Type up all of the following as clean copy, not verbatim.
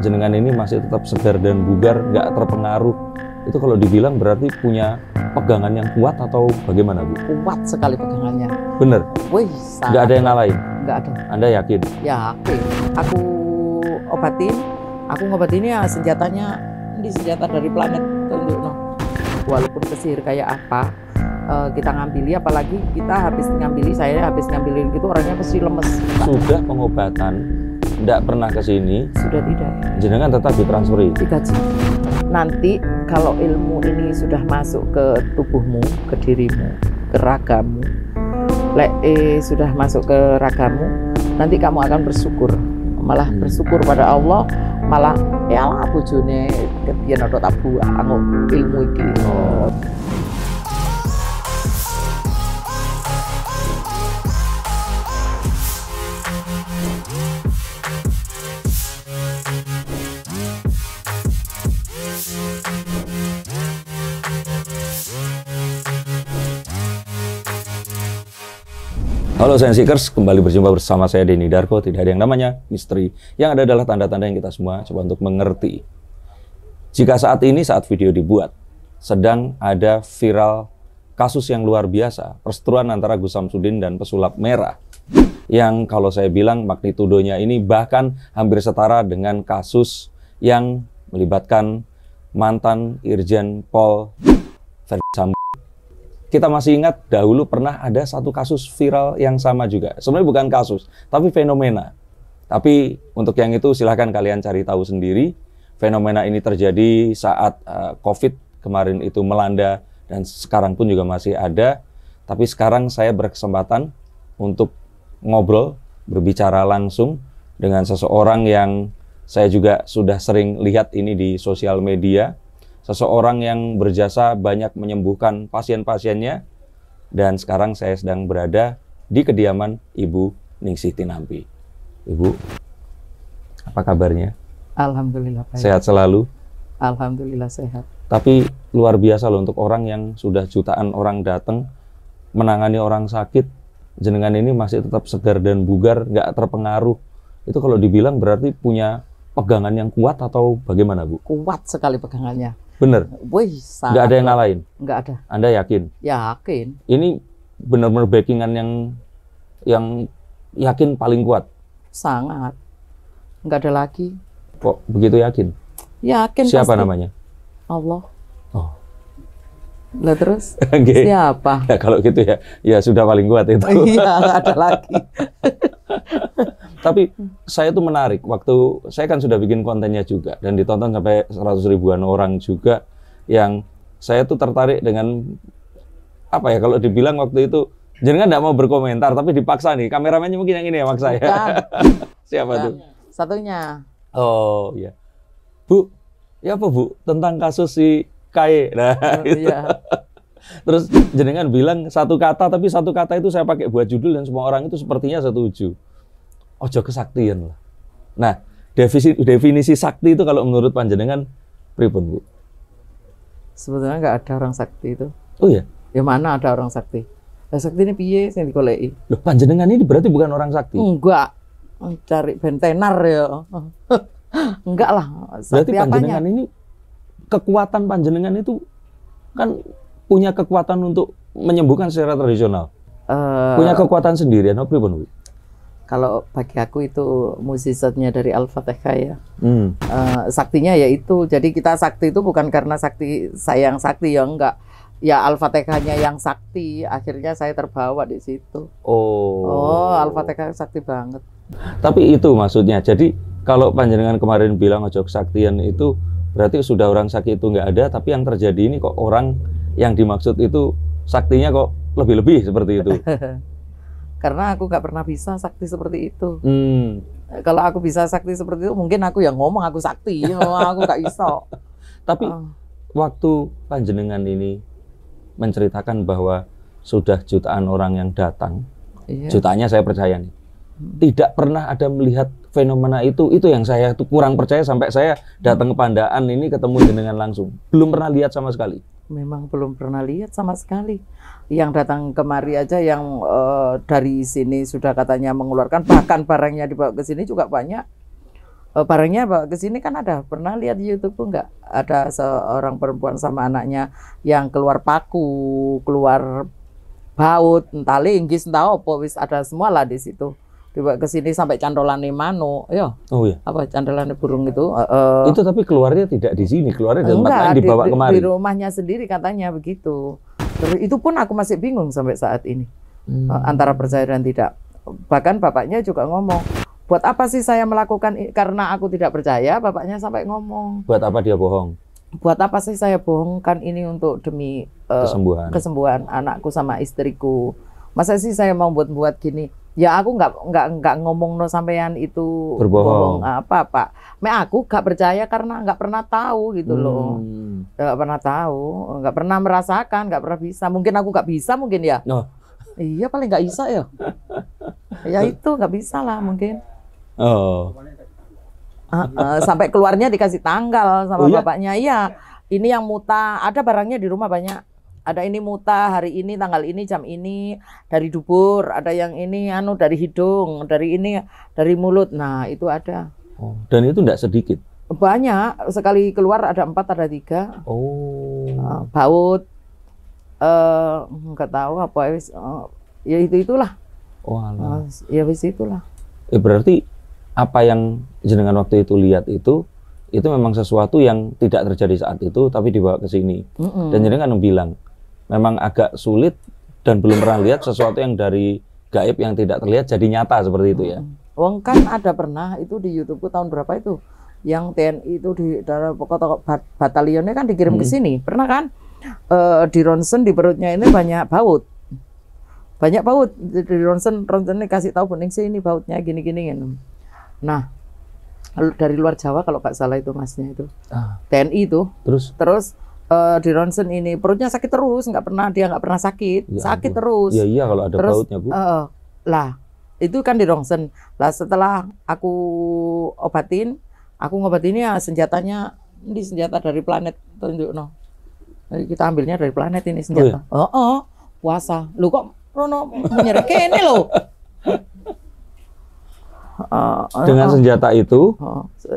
jenengan ini masih tetap segar dan bugar, nggak terpengaruh. Itu kalau dibilang berarti punya pegangan yang kuat atau bagaimana, Bu? Kuat sekali pegangannya. Bener? Wih, Nggak ada yang ngalahin? Nggak ada. Anda yakin? Yakin. Aku ngobatin ya senjatanya, ini senjata dari planet Tunduk. Walaupun kesihir kayak apa, kita ngambili, apalagi kita saya habis ngambilin itu orangnya pasti lemes. Sudah pengobatan, tidak pernah ke sini. Sudah tidak. Jenengan tetap ditransferi. Dikaji. Nanti kalau ilmu ini sudah masuk ke tubuhmu, ke dirimu, ke ragamu, sudah masuk ke ragamu, nanti kamu akan bersyukur. Malah bersyukur pada Allah, malah ya lah bojone kepiye nek tak buang ilmu iki. Halo Sensikers, kembali berjumpa bersama saya Denny Darko. Tidak ada yang namanya misteri, yang ada adalah tanda-tanda yang kita semua coba untuk mengerti. Jika saat video dibuat, sedang ada viral kasus yang luar biasa, perseteruan antara Gus Samsudin dan pesulap merah, yang kalau saya bilang magnitudonya ini bahkan hampir setara dengan kasus yang melibatkan mantan Irjen Pol Verdi Sambo. Kita masih ingat dahulu pernah ada satu kasus viral yang sama juga. Sebenarnya bukan kasus, tapi fenomena. Tapi untuk yang itu silahkan kalian cari tahu sendiri. Fenomena ini terjadi saat COVID kemarin itu melanda dan sekarang pun juga masih ada. Tapi sekarang saya berkesempatan untuk ngobrol, berbicara langsung dengan seseorang yang saya juga sudah sering lihat ini di sosial media. Seseorang yang berjasa banyak menyembuhkan pasien-pasiennya, dan sekarang saya sedang berada di kediaman Ibu Ningsih Tinampi. Ibu, apa kabarnya? Alhamdulillah baik. Sehat selalu? Alhamdulillah sehat. Tapi luar biasa loh untuk orang yang sudah jutaan orang datang menangani orang sakit, jenengan ini masih tetap segar dan bugar, nggak terpengaruh. Itu kalau dibilang berarti punya pegangan yang kuat atau bagaimana, Bu? Kuat sekali pegangannya. Bener? Wih, nggak ada yang ngalahin? Nggak ada. Anda yakin? Yakin. Ini benar-benar backingan yang yakin paling kuat? Sangat. Nggak ada lagi. Kok begitu yakin? Yakin. Siapa pasti. namanya? Allah. Oh. Lah terus? Okay. Siapa? Ya kalau gitu ya sudah paling kuat itu. Iya, nggak ada lagi. Tapi saya tuh menarik, waktu saya kan sudah bikin kontennya juga dan ditonton sampai 100 ribuan orang juga, yang saya tuh tertarik dengan apa ya, kalau dibilang waktu itu jenengan nggak mau berkomentar tapi dipaksa nih, kameramennya mungkin yang ini ya maksa ya. Siapa tuh? Satunya. Oh iya. Bu, ya apa Bu tentang kasus si Kaye. Nah, itu. Iya. Terus jenengan bilang satu kata, tapi satu kata itu saya pakai buat judul dan semua orang itu sepertinya setuju. Ojo kesaktian lah. Nah, definisi sakti itu kalau menurut panjenengan pripun, Bu? Sebetulnya nggak ada orang sakti itu. Oh iya? Ya mana ada orang sakti? Lah sakti ini piye sing digoleki? Loh, panjenengan ini berarti bukan orang sakti? Enggak. Cari bentenar ya. Enggak lah. Berarti panjenengan ini, kekuatan panjenengan itu kan punya kekuatan untuk menyembuhkan secara tradisional. Punya kekuatan sendirian, apa pripun, Bu? Kalau bagi aku itu mukjizatnya dari Al-Fatihah ya. Saktinya yaitu, jadi kita sakti itu bukan karena sakti saya yang sakti ya, enggak. Ya Al-Fatihahnya yang sakti, akhirnya saya terbawa di situ. Oh, Al-Fatihah sakti banget. Tapi itu maksudnya. Jadi kalau panjenengan kemarin bilang ojo kesaktian itu berarti sudah orang sakti itu nggak ada, tapi yang terjadi ini kok orang yang dimaksud itu saktinya kok lebih-lebih seperti itu. Karena aku nggak pernah bisa sakti seperti itu. Kalau aku bisa sakti seperti itu, mungkin aku yang ngomong aku sakti, aku nggak bisa. Tapi waktu panjenengan ini menceritakan bahwa sudah jutaan orang yang datang, jutaannya saya percaya nih, tidak pernah ada melihat fenomena itu yang saya tuh kurang percaya sampai saya datang ke Pandaan ini ketemu jenengan langsung. Belum pernah lihat sama sekali. Memang belum pernah lihat sama sekali. Yang datang kemari aja yang dari sini sudah katanya mengeluarkan, bahkan barangnya dibawa ke sini juga banyak. Barangnya bawa ke sini kan ada. Pernah lihat di YouTube tuh nggak? Ada seorang perempuan sama anaknya yang keluar paku, keluar baut, entah linggis, entah apa, wis ada semua lah di situ. Dibawa ke sini sampai candolane mano, ya. Oh iya. Apa candolane burung itu? Itu tapi keluarnya tidak di sini, keluarnya di tempat enggak, lain dibawa kemari. Di rumahnya sendiri katanya begitu. Terus itu pun aku masih bingung sampai saat ini. Antara percaya dan tidak. Bahkan bapaknya juga ngomong, buat apa sih saya melakukan karena aku tidak percaya, bapaknya sampai ngomong. Buat apa dia bohong? Buat apa sih saya bohongkan ini untuk demi kesembuhan anakku sama istriku. Masa sih saya mau buat gini? Ya aku nggak ngomong no sampean itu berbohong. Apa Pak? Aku nggak percaya karena nggak pernah tahu gitu loh. Nggak pernah tahu, nggak pernah merasakan, nggak pernah bisa. Mungkin aku nggak bisa mungkin ya. Oh. Iya paling nggak bisa ya. Ya itu nggak bisa lah mungkin. Oh. Sampai keluarnya dikasih tanggal sama bapaknya. Iya, ini yang muta. Ada barangnya di rumah banyak. Ada ini muta hari ini tanggal ini jam ini dari dubur. Ada yang ini dari hidung, dari ini dari mulut. Nah itu ada. Oh, dan itu enggak sedikit. Banyak. Sekali keluar ada 4 ada 3. Oh. Baut. Nggak tahu apa. Ya itulah. Oh alah. Ya wis itulah. Berarti apa yang jenengan waktu itu lihat itu memang sesuatu yang tidak terjadi saat itu tapi dibawa ke sini. Dan jenengan bilang memang agak sulit dan belum pernah lihat sesuatu yang dari gaib yang tidak terlihat jadi nyata seperti itu ya. Wong kan ada pernah itu di YouTube tahun berapa itu yang TNI itu di dalam pokok batalionnya kan dikirim ke sini. Pernah kan di ronsen di perutnya ini banyak baut. Banyak baut di ronsen ini kasih tahu bening sih ini bautnya gini-gini. Nah, dari luar Jawa kalau nggak salah itu masnya itu TNI itu. Terus di ronsen ini perutnya sakit terus, dia nggak pernah sakit, sakit terus. Iya kalau ada bautnya Bu. Lah itu kan di ronsen. Lah setelah aku ngobatin ya senjatanya ini senjata dari planet tunjuk no. Jadi kita ambilnya dari planet ini senjata. Puasa. Lu kok Rono menyerah kene lo. Dengan senjata itu?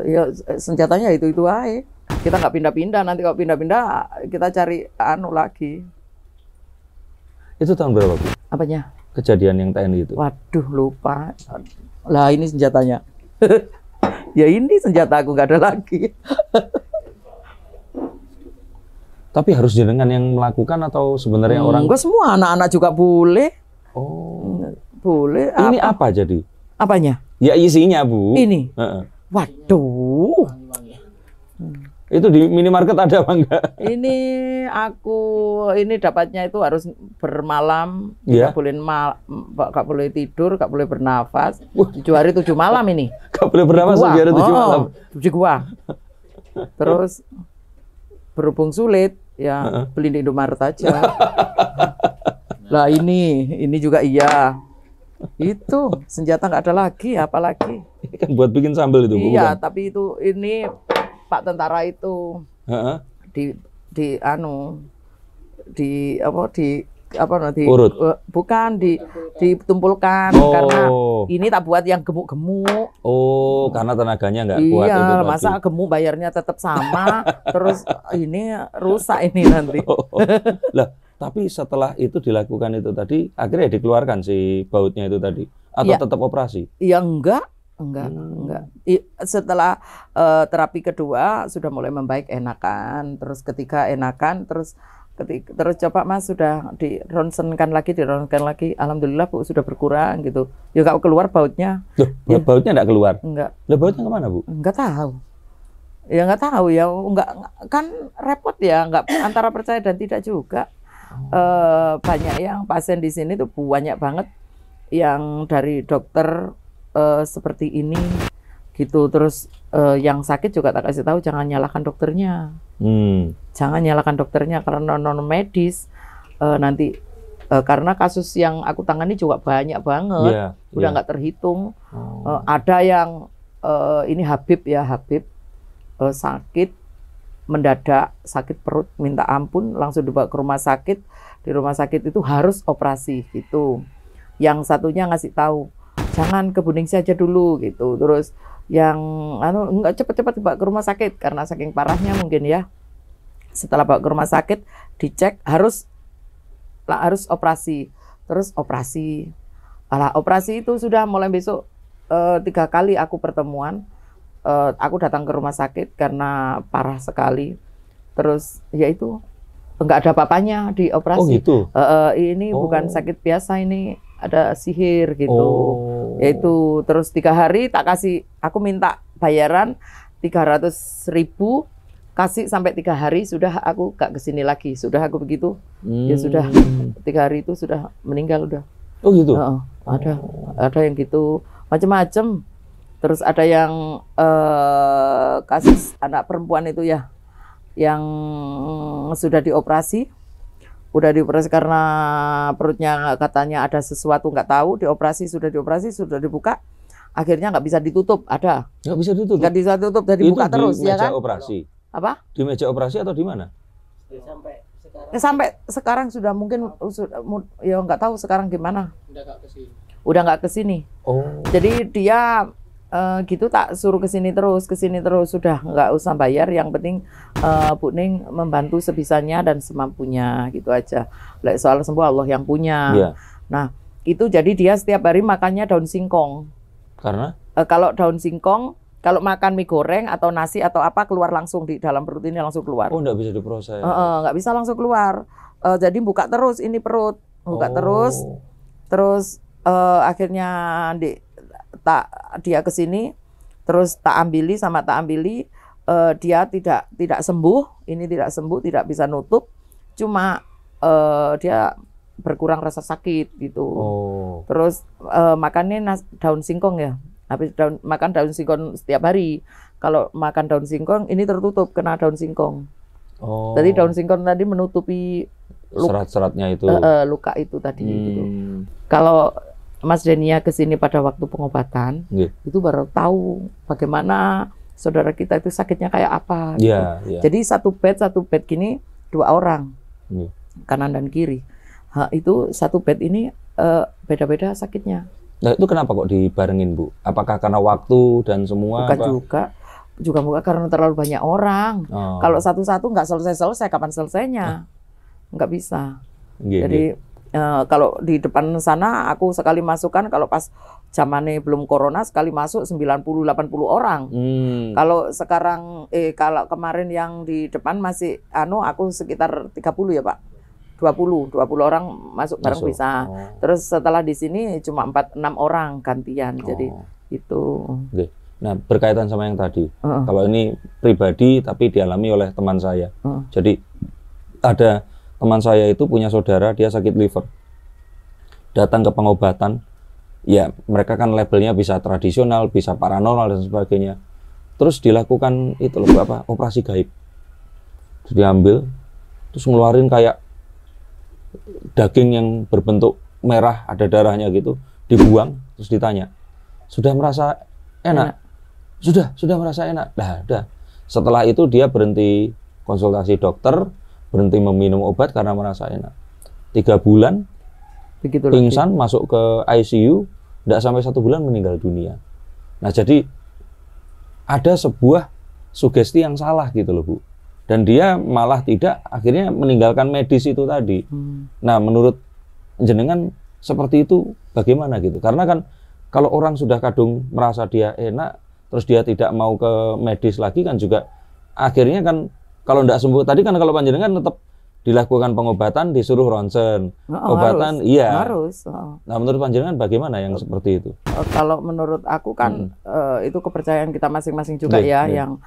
Ya senjatanya itu aja. Kita nggak pindah-pindah. Nanti kalau pindah-pindah kita cari lagi. Itu tahun berapa Bu? Apanya? Kejadian yang TNI itu. Waduh lupa. Lah ini senjatanya. Ya ini senjata aku nggak ada lagi. Tapi harus jenengan yang melakukan atau sebenarnya orang? Enggak, semua anak-anak juga boleh. Oh. Boleh. Ini apa jadi? Apanya? Ya isinya Bu. Ini. Waduh. Itu di minimarket ada apa enggak? Ini dapatnya itu harus bermalam. Nggak boleh tidur, nggak boleh bernafas. 7 hari 7 malam ini. Nggak boleh bernafas 7 hari 7 malam. Di gua. Terus berhubung sulit ya beli di Indomaret aja. Lah ini juga iya. Itu senjata nggak ada lagi, apalagi. Ini kan buat bikin sambal itu Bu. Iya, tapi ini Pak tentara itu urut. Bukan ditumpulkan karena ini tak buat yang gemuk-gemuk. Oh, karena tenaganya nggak kuat itu. Iya, masa gemuk bayarnya tetap sama, terus ini rusak ini nanti. Lah, tapi setelah itu dilakukan itu tadi, akhirnya dikeluarkan si bautnya itu tadi, atau tetap operasi? Iya enggak. Setelah terapi kedua sudah mulai membaik, enakan, terus ketiga enakan, terus coba Mas sudah dironsenkan lagi, alhamdulillah Bu sudah berkurang gitu. Ya kalau keluar bautnya. Loh, bautnya enggak keluar? Enggak. Lah bautnya kemana Bu? Enggak tahu. Ya enggak tahu ya, enggak kan repot ya, enggak antara percaya dan tidak juga. Banyak yang pasien di sini tuh banyak banget yang dari dokter seperti ini gitu. Terus yang sakit juga tak kasih tahu jangan nyalahkan dokternya. Jangan nyalahkan dokternya karena non medis nanti karena kasus yang aku tangani juga banyak banget, udah nggak terhitung. Ada yang ini Habib sakit mendadak, sakit perut minta ampun, langsung dibawa ke rumah sakit. Di rumah sakit itu harus operasi gitu. Yang satunya ngasih tahu jangan ke Buningsi aja dulu gitu. Terus yang enggak cepet-cepet dibawa ke rumah sakit karena saking parahnya mungkin ya. Setelah bawa ke rumah sakit dicek harus operasi. Terus operasi. Alah, operasi itu sudah mulai besok 3 kali aku pertemuan. Aku datang ke rumah sakit karena parah sekali. Terus ya itu enggak ada apa-apanya di operasi. Oh gitu. Ini bukan sakit biasa, ini ada sihir gitu. Yaitu terus 3 hari tak kasih, aku minta bayaran 300.000, kasih sampai 3 hari sudah aku gak kesini lagi. Sudah aku begitu. Ya sudah 3 hari itu sudah meninggal udah. Oh gitu. Ada yang gitu macam-macam. Terus ada yang kasus anak perempuan itu ya, yang sudah dioperasi karena perutnya katanya ada sesuatu nggak tahu, sudah dibuka, akhirnya nggak bisa ditutup, nggak bisa ditutup, dari buka terus ya kan? Operasi. Apa? Di meja operasi atau di mana? Sampai sekarang sudah mungkin ya nggak tahu sekarang gimana. Udah nggak kesini. Jadi dia gitu tak suruh kesini terus sudah nggak usah bayar, yang penting Bu Ning membantu sebisanya dan semampunya gitu aja. Soal sembuh Allah yang punya. Yeah. Nah itu jadi dia setiap hari makannya daun singkong. Karena kalau daun singkong, kalau makan mie goreng atau nasi atau apa keluar langsung di dalam perut ini langsung keluar. nggak bisa diproses. Nggak bisa langsung keluar. Jadi buka terus ini perut, terus akhirnya dia kesini, terus tak ambili, dia tidak sembuh, tidak bisa nutup, cuma dia berkurang rasa sakit gitu. Terus makannya daun singkong ya, habis makan daun singkong setiap hari. Kalau makan daun singkong ini tertutup kena daun singkong. Jadi daun singkong tadi menutupi serat-seratnya itu, luka itu tadi. Gitu. Kalau Mas Denia kesini pada waktu pengobatan, itu baru tahu bagaimana saudara kita itu sakitnya kayak apa. Gitu. Jadi satu bed gini 2 orang, kanan dan kiri. Itu satu bed ini beda-beda sakitnya. Nah itu kenapa kok dibarengin Bu? Apakah karena waktu dan semua? Bukan juga karena terlalu banyak orang. Kalau satu-satu nggak selesai, kapan selesainya? Nggak bisa. Jadi kalau di depan sana aku sekali masukkan, kalau pas zamannya belum corona sekali masuk 90-80 orang. Kalau sekarang kalau kemarin yang di depan masih aku sekitar 30 ya Pak. 20 orang masuk bareng bisa. Terus setelah di sini cuma 4-6 orang gantian. Jadi itu. Nah, berkaitan sama yang tadi. Kalau ini pribadi tapi dialami oleh teman saya. Jadi ada teman saya itu punya saudara, dia sakit liver. Datang ke pengobatan, ya mereka kan labelnya bisa tradisional, bisa paranormal dan sebagainya. Terus dilakukan itu loh operasi gaib. Terus diambil, terus ngeluarin kayak daging yang berbentuk merah, ada darahnya gitu, dibuang, terus ditanya, sudah merasa enak? Sudah merasa enak. Nah, udah. Setelah itu dia berhenti konsultasi dokter, berhenti meminum obat karena merasa enak. 3 bulan pingsan, masuk ke ICU, tidak sampai 1 bulan meninggal dunia. Nah jadi ada sebuah sugesti yang salah gitu loh Bu. Dan dia malah tidak, akhirnya meninggalkan medis itu tadi. Nah menurut jenengan seperti itu bagaimana gitu? Karena kan kalau orang sudah kadung merasa dia enak, terus dia tidak mau ke medis lagi kan juga akhirnya kan kalau tidak sembuh tadi kan, kalau panjenengan tetap dilakukan pengobatan, disuruh ronsen, obatan, harus. Nah, menurut panjenengan bagaimana yang seperti itu? Kalau menurut aku kan itu kepercayaan kita masing-masing juga yang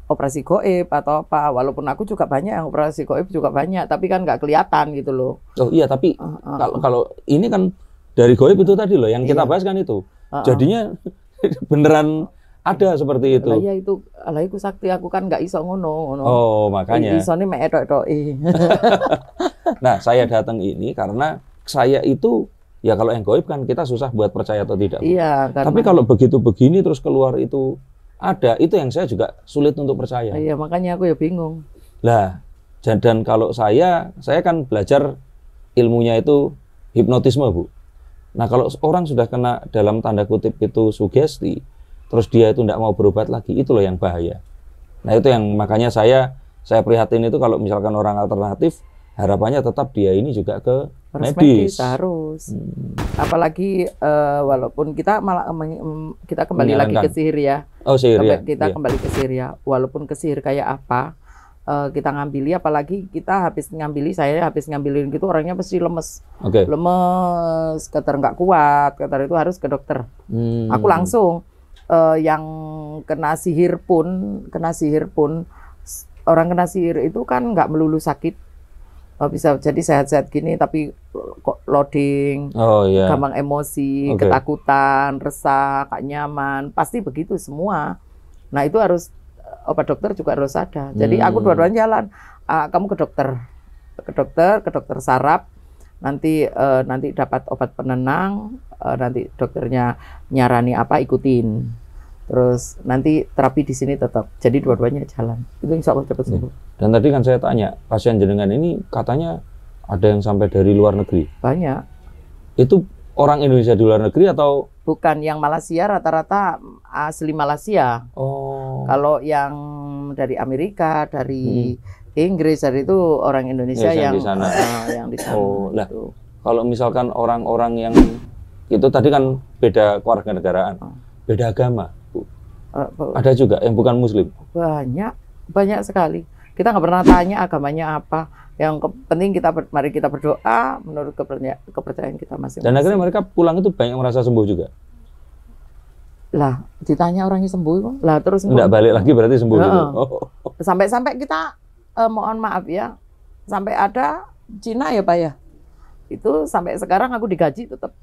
operasi goib atau apa. Walaupun aku juga banyak yang operasi goib juga banyak, tapi kan nggak kelihatan gitu loh. Oh iya, tapi kalau ini kan dari goib itu tadi loh, yang kita bahas kan itu. Jadinya beneran ada seperti itu. Iya itu, iku sakti aku kan nggak iso ngono. Oh makanya. Isone mek etok-etoki. Nah saya datang ini karena saya itu ya kalau yang goib kan kita susah buat percaya atau tidak. Iya. Tapi kalau begitu begini terus keluar itu ada, itu yang saya juga sulit untuk percaya. Iya makanya aku ya bingung. Lah dan kalau saya kan belajar ilmunya itu hipnotisme Bu. Nah kalau orang sudah kena dalam tanda kutip itu sugesti, terus dia itu tidak mau berobat lagi, itu loh yang bahaya. Nah itu yang makanya saya prihatin itu kalau misalkan orang alternatif, harapannya tetap dia ini juga ke medis. Harus. Apalagi walaupun kita malah kita kembali lagi ke sihir ya. Oh sihir ya. Kita kembali ke sihir ya. Walaupun ke sihir kayak apa, kita ngambili, apalagi kita saya habis ngambilin gitu orangnya pasti lemes. Lemes, keter nggak kuat, keter itu harus ke dokter. Aku langsung yang kena sihir pun orang kena sihir itu kan nggak melulu sakit, bisa jadi sehat-sehat gini tapi kok loading, gampang emosi, ketakutan, resah, gak nyaman, pasti begitu semua. Nah itu harus obat dokter juga harus ada. Jadi aku dua-duanya jalan. Kamu ke dokter saraf, nanti dapat obat penenang, nanti dokternya nyarani apa ikutin. Terus nanti terapi di sini tetap. Jadi dua-duanya jalan. Itu insya Allah cepat sembuh. Dan tadi kan saya tanya, pasien jenengan ini katanya ada yang sampai dari luar negeri. Banyak. Itu orang Indonesia di luar negeri atau? Bukan, yang Malaysia rata-rata asli Malaysia. Kalau yang dari Amerika, dari Inggris, dari itu orang Indonesia yang di sana. Yang di sana. Lah, kalau misalkan orang-orang yang itu tadi kan beda kewarganegaraan, beda agama. Ada juga yang bukan Muslim? Banyak sekali. Kita nggak pernah tanya agamanya apa. Yang penting mari kita berdoa menurut kepercayaan kita masing-masing. Dan akhirnya mereka pulang itu banyak merasa sembuh juga? Lah, ditanya orangnya sembuh, lah terus nggak balik lagi berarti sembuh gitu? Sampai kita, mohon maaf ya, sampai ada Cina ya Pak ya, itu sampai sekarang aku digaji tetap.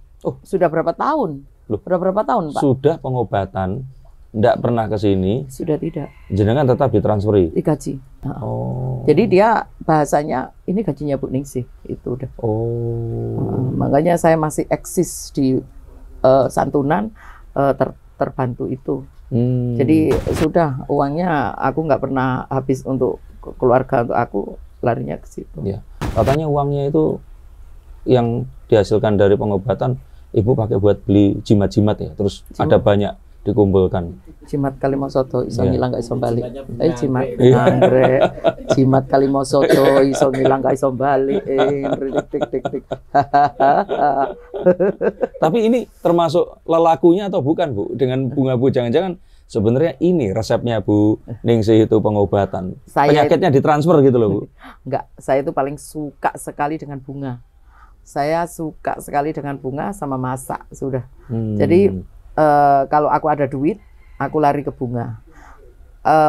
Sudah berapa tahun? Berapa tahun Pak? Sudah pengobatan, nggak pernah ke sini. Sudah tidak. Jenengan tetap ditransferi? Digaji. Jadi dia bahasanya, ini gajinya Bu Ningsih, itu udah. Makanya saya masih eksis di santunan, terbantu itu. Jadi sudah uangnya aku nggak pernah habis untuk keluarga, untuk aku larinya ke situ. Ya. Katanya uangnya itu yang dihasilkan dari pengobatan Ibu pakai buat beli jimat-jimat ya, terus ada banyak dikumpulkan. Jimat kalimosoto iso ngilang gak iso balik. Jimat Andre, jimat kalimosoto iso ngilang gak iso balik. Tik. Tapi ini termasuk lelakunya atau bukan Bu? Dengan bunga Bu, jangan-jangan sebenarnya ini resepnya Bu Ningsih itu pengobatan. Penyakitnya ditransfer gitu loh Bu? Enggak, saya itu paling suka sekali dengan bunga. Saya suka sekali dengan bunga sama masak, sudah. Jadi kalau aku ada duit, aku lari ke bunga.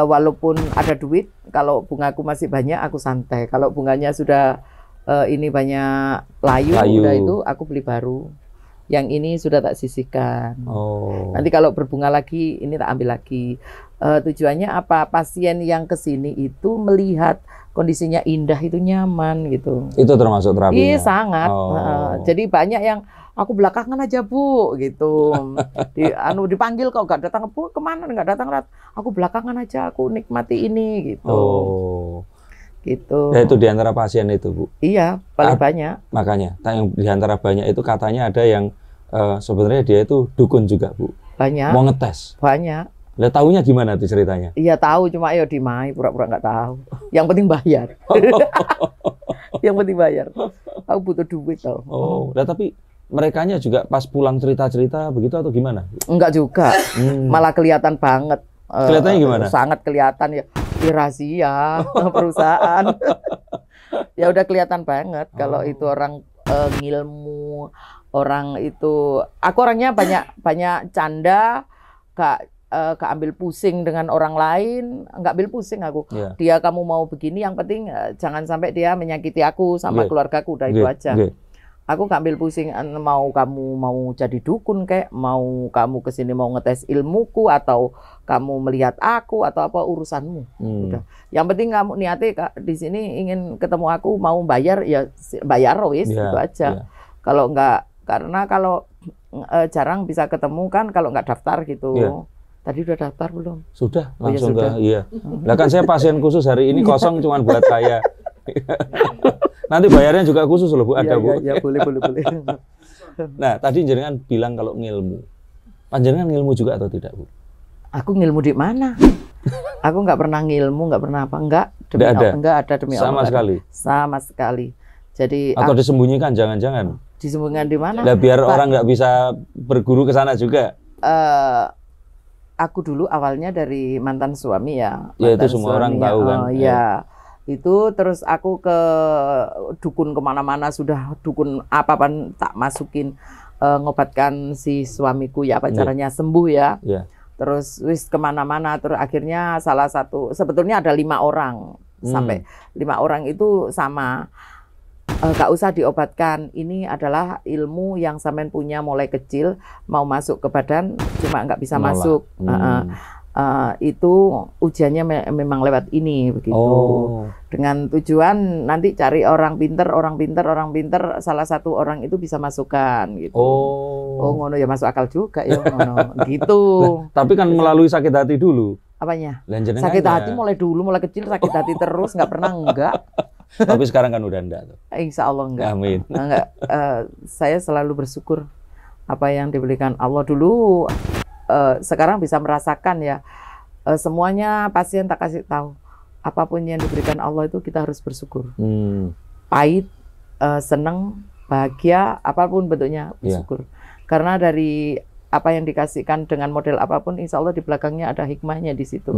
Walaupun ada duit, kalau bungaku masih banyak, aku santai. Kalau bunganya sudah ini banyak layu, udah itu aku beli baru. Yang ini sudah tak sisihkan. Nanti kalau berbunga lagi, ini tak ambil lagi. Tujuannya apa? Pasien yang kesini itu melihat kondisinya indah, itu nyaman gitu. Itu termasuk terapinya? Iya sangat. Jadi banyak yang aku belakangan aja Bu, gitu. Dipanggil kok gak datang, Bu kemana nggak datang? Aku belakangan aja, aku nikmati ini gitu. Gitu. Ya itu diantara pasien itu Bu? Iya, paling banyak. Makanya, yang diantara banyak itu katanya ada yang sebenarnya dia itu dukun juga Bu? Banyak. Mau ngetes? Banyak. Lah tahunya gimana tuh ceritanya? Iya tahu, cuma ayo dimai, pura-pura nggak tahu. Yang penting bayar. Yang penting bayar. Aku butuh duit tau. Nah tapi merekanya juga pas pulang cerita-cerita begitu atau gimana? Enggak juga, malah kelihatan banget. Kelihatannya gimana? Sangat kelihatan ya, rahasia perusahaan. Ya udah kelihatan banget kalau itu orang ngilmu, orang itu. Aku orangnya banyak canda, gak ambil pusing dengan orang lain, nggak ambil pusing aku. Dia kamu mau begini, yang penting jangan sampai dia menyakiti aku sama keluargaku, udah itu aja. Aku nggak ambil pusing, mau kamu mau jadi dukun kayak, mau kamu kesini mau ngetes ilmuku, atau kamu melihat aku, atau apa urusanmu. Udah. Yang penting kamu niatnya di sini ingin ketemu aku, mau bayar ya bayar wis, itu aja. Kalau nggak, karena kalau jarang bisa ketemu kan kalau nggak daftar gitu. Tadi udah daftar belum? Sudah, langsung iya. Nah kan saya pasien khusus hari ini kosong cuman buat saya. Nanti bayarnya juga khusus loh Bu, ada Bu. Iya, boleh. Nah, tadi jenengan bilang kalau ngilmu. Panjenengan ngilmu juga atau tidak, Bu? Aku ngilmu di mana? Aku nggak pernah ngilmu, nggak pernah apa, enggak. Enggak ada demi Allah. Sama sekali. Sama sekali. Jadi atau disembunyikan, jangan-jangan. Disembunyikan di mana? Nah, biar orang nggak bisa berguru ke sana juga. Aku dulu awalnya dari mantan suami ya. Ya itu semua orang tahu kan. Ya. Itu terus aku ke dukun kemana-mana, sudah dukun apa-apa tak masukin, ngobatkan si suamiku ya, apa caranya sembuh ya. Terus wis kemana-mana, terus akhirnya salah satu, sebetulnya ada 5 orang, sampai 5 orang itu sama, gak usah diobatkan, ini adalah ilmu yang sampean punya mulai kecil, mau masuk ke badan cuma nggak bisa masuk. Itu ujiannya memang lewat ini begitu. Dengan tujuan nanti cari orang pinter, salah satu orang itu bisa masukkan gitu. Ngono ya, masuk akal juga ya ngono. Gitu. Tapi kan melalui sakit hati dulu. Apanya? Sakit hati mulai dulu, mulai kecil sakit hati terus, nggak pernah enggak. Tapi sekarang kan udah enggak. Insya Allah enggak. Amin. Enggak. Saya selalu bersyukur apa yang diberikan Allah dulu. Sekarang bisa merasakan ya, semuanya pasien tak kasih tahu, apapun yang diberikan Allah itu kita harus bersyukur. Pahit, seneng, bahagia, apapun bentuknya bersyukur. Karena dari apa yang dikasihkan dengan model apapun, insya Allah di belakangnya ada hikmahnya di situ.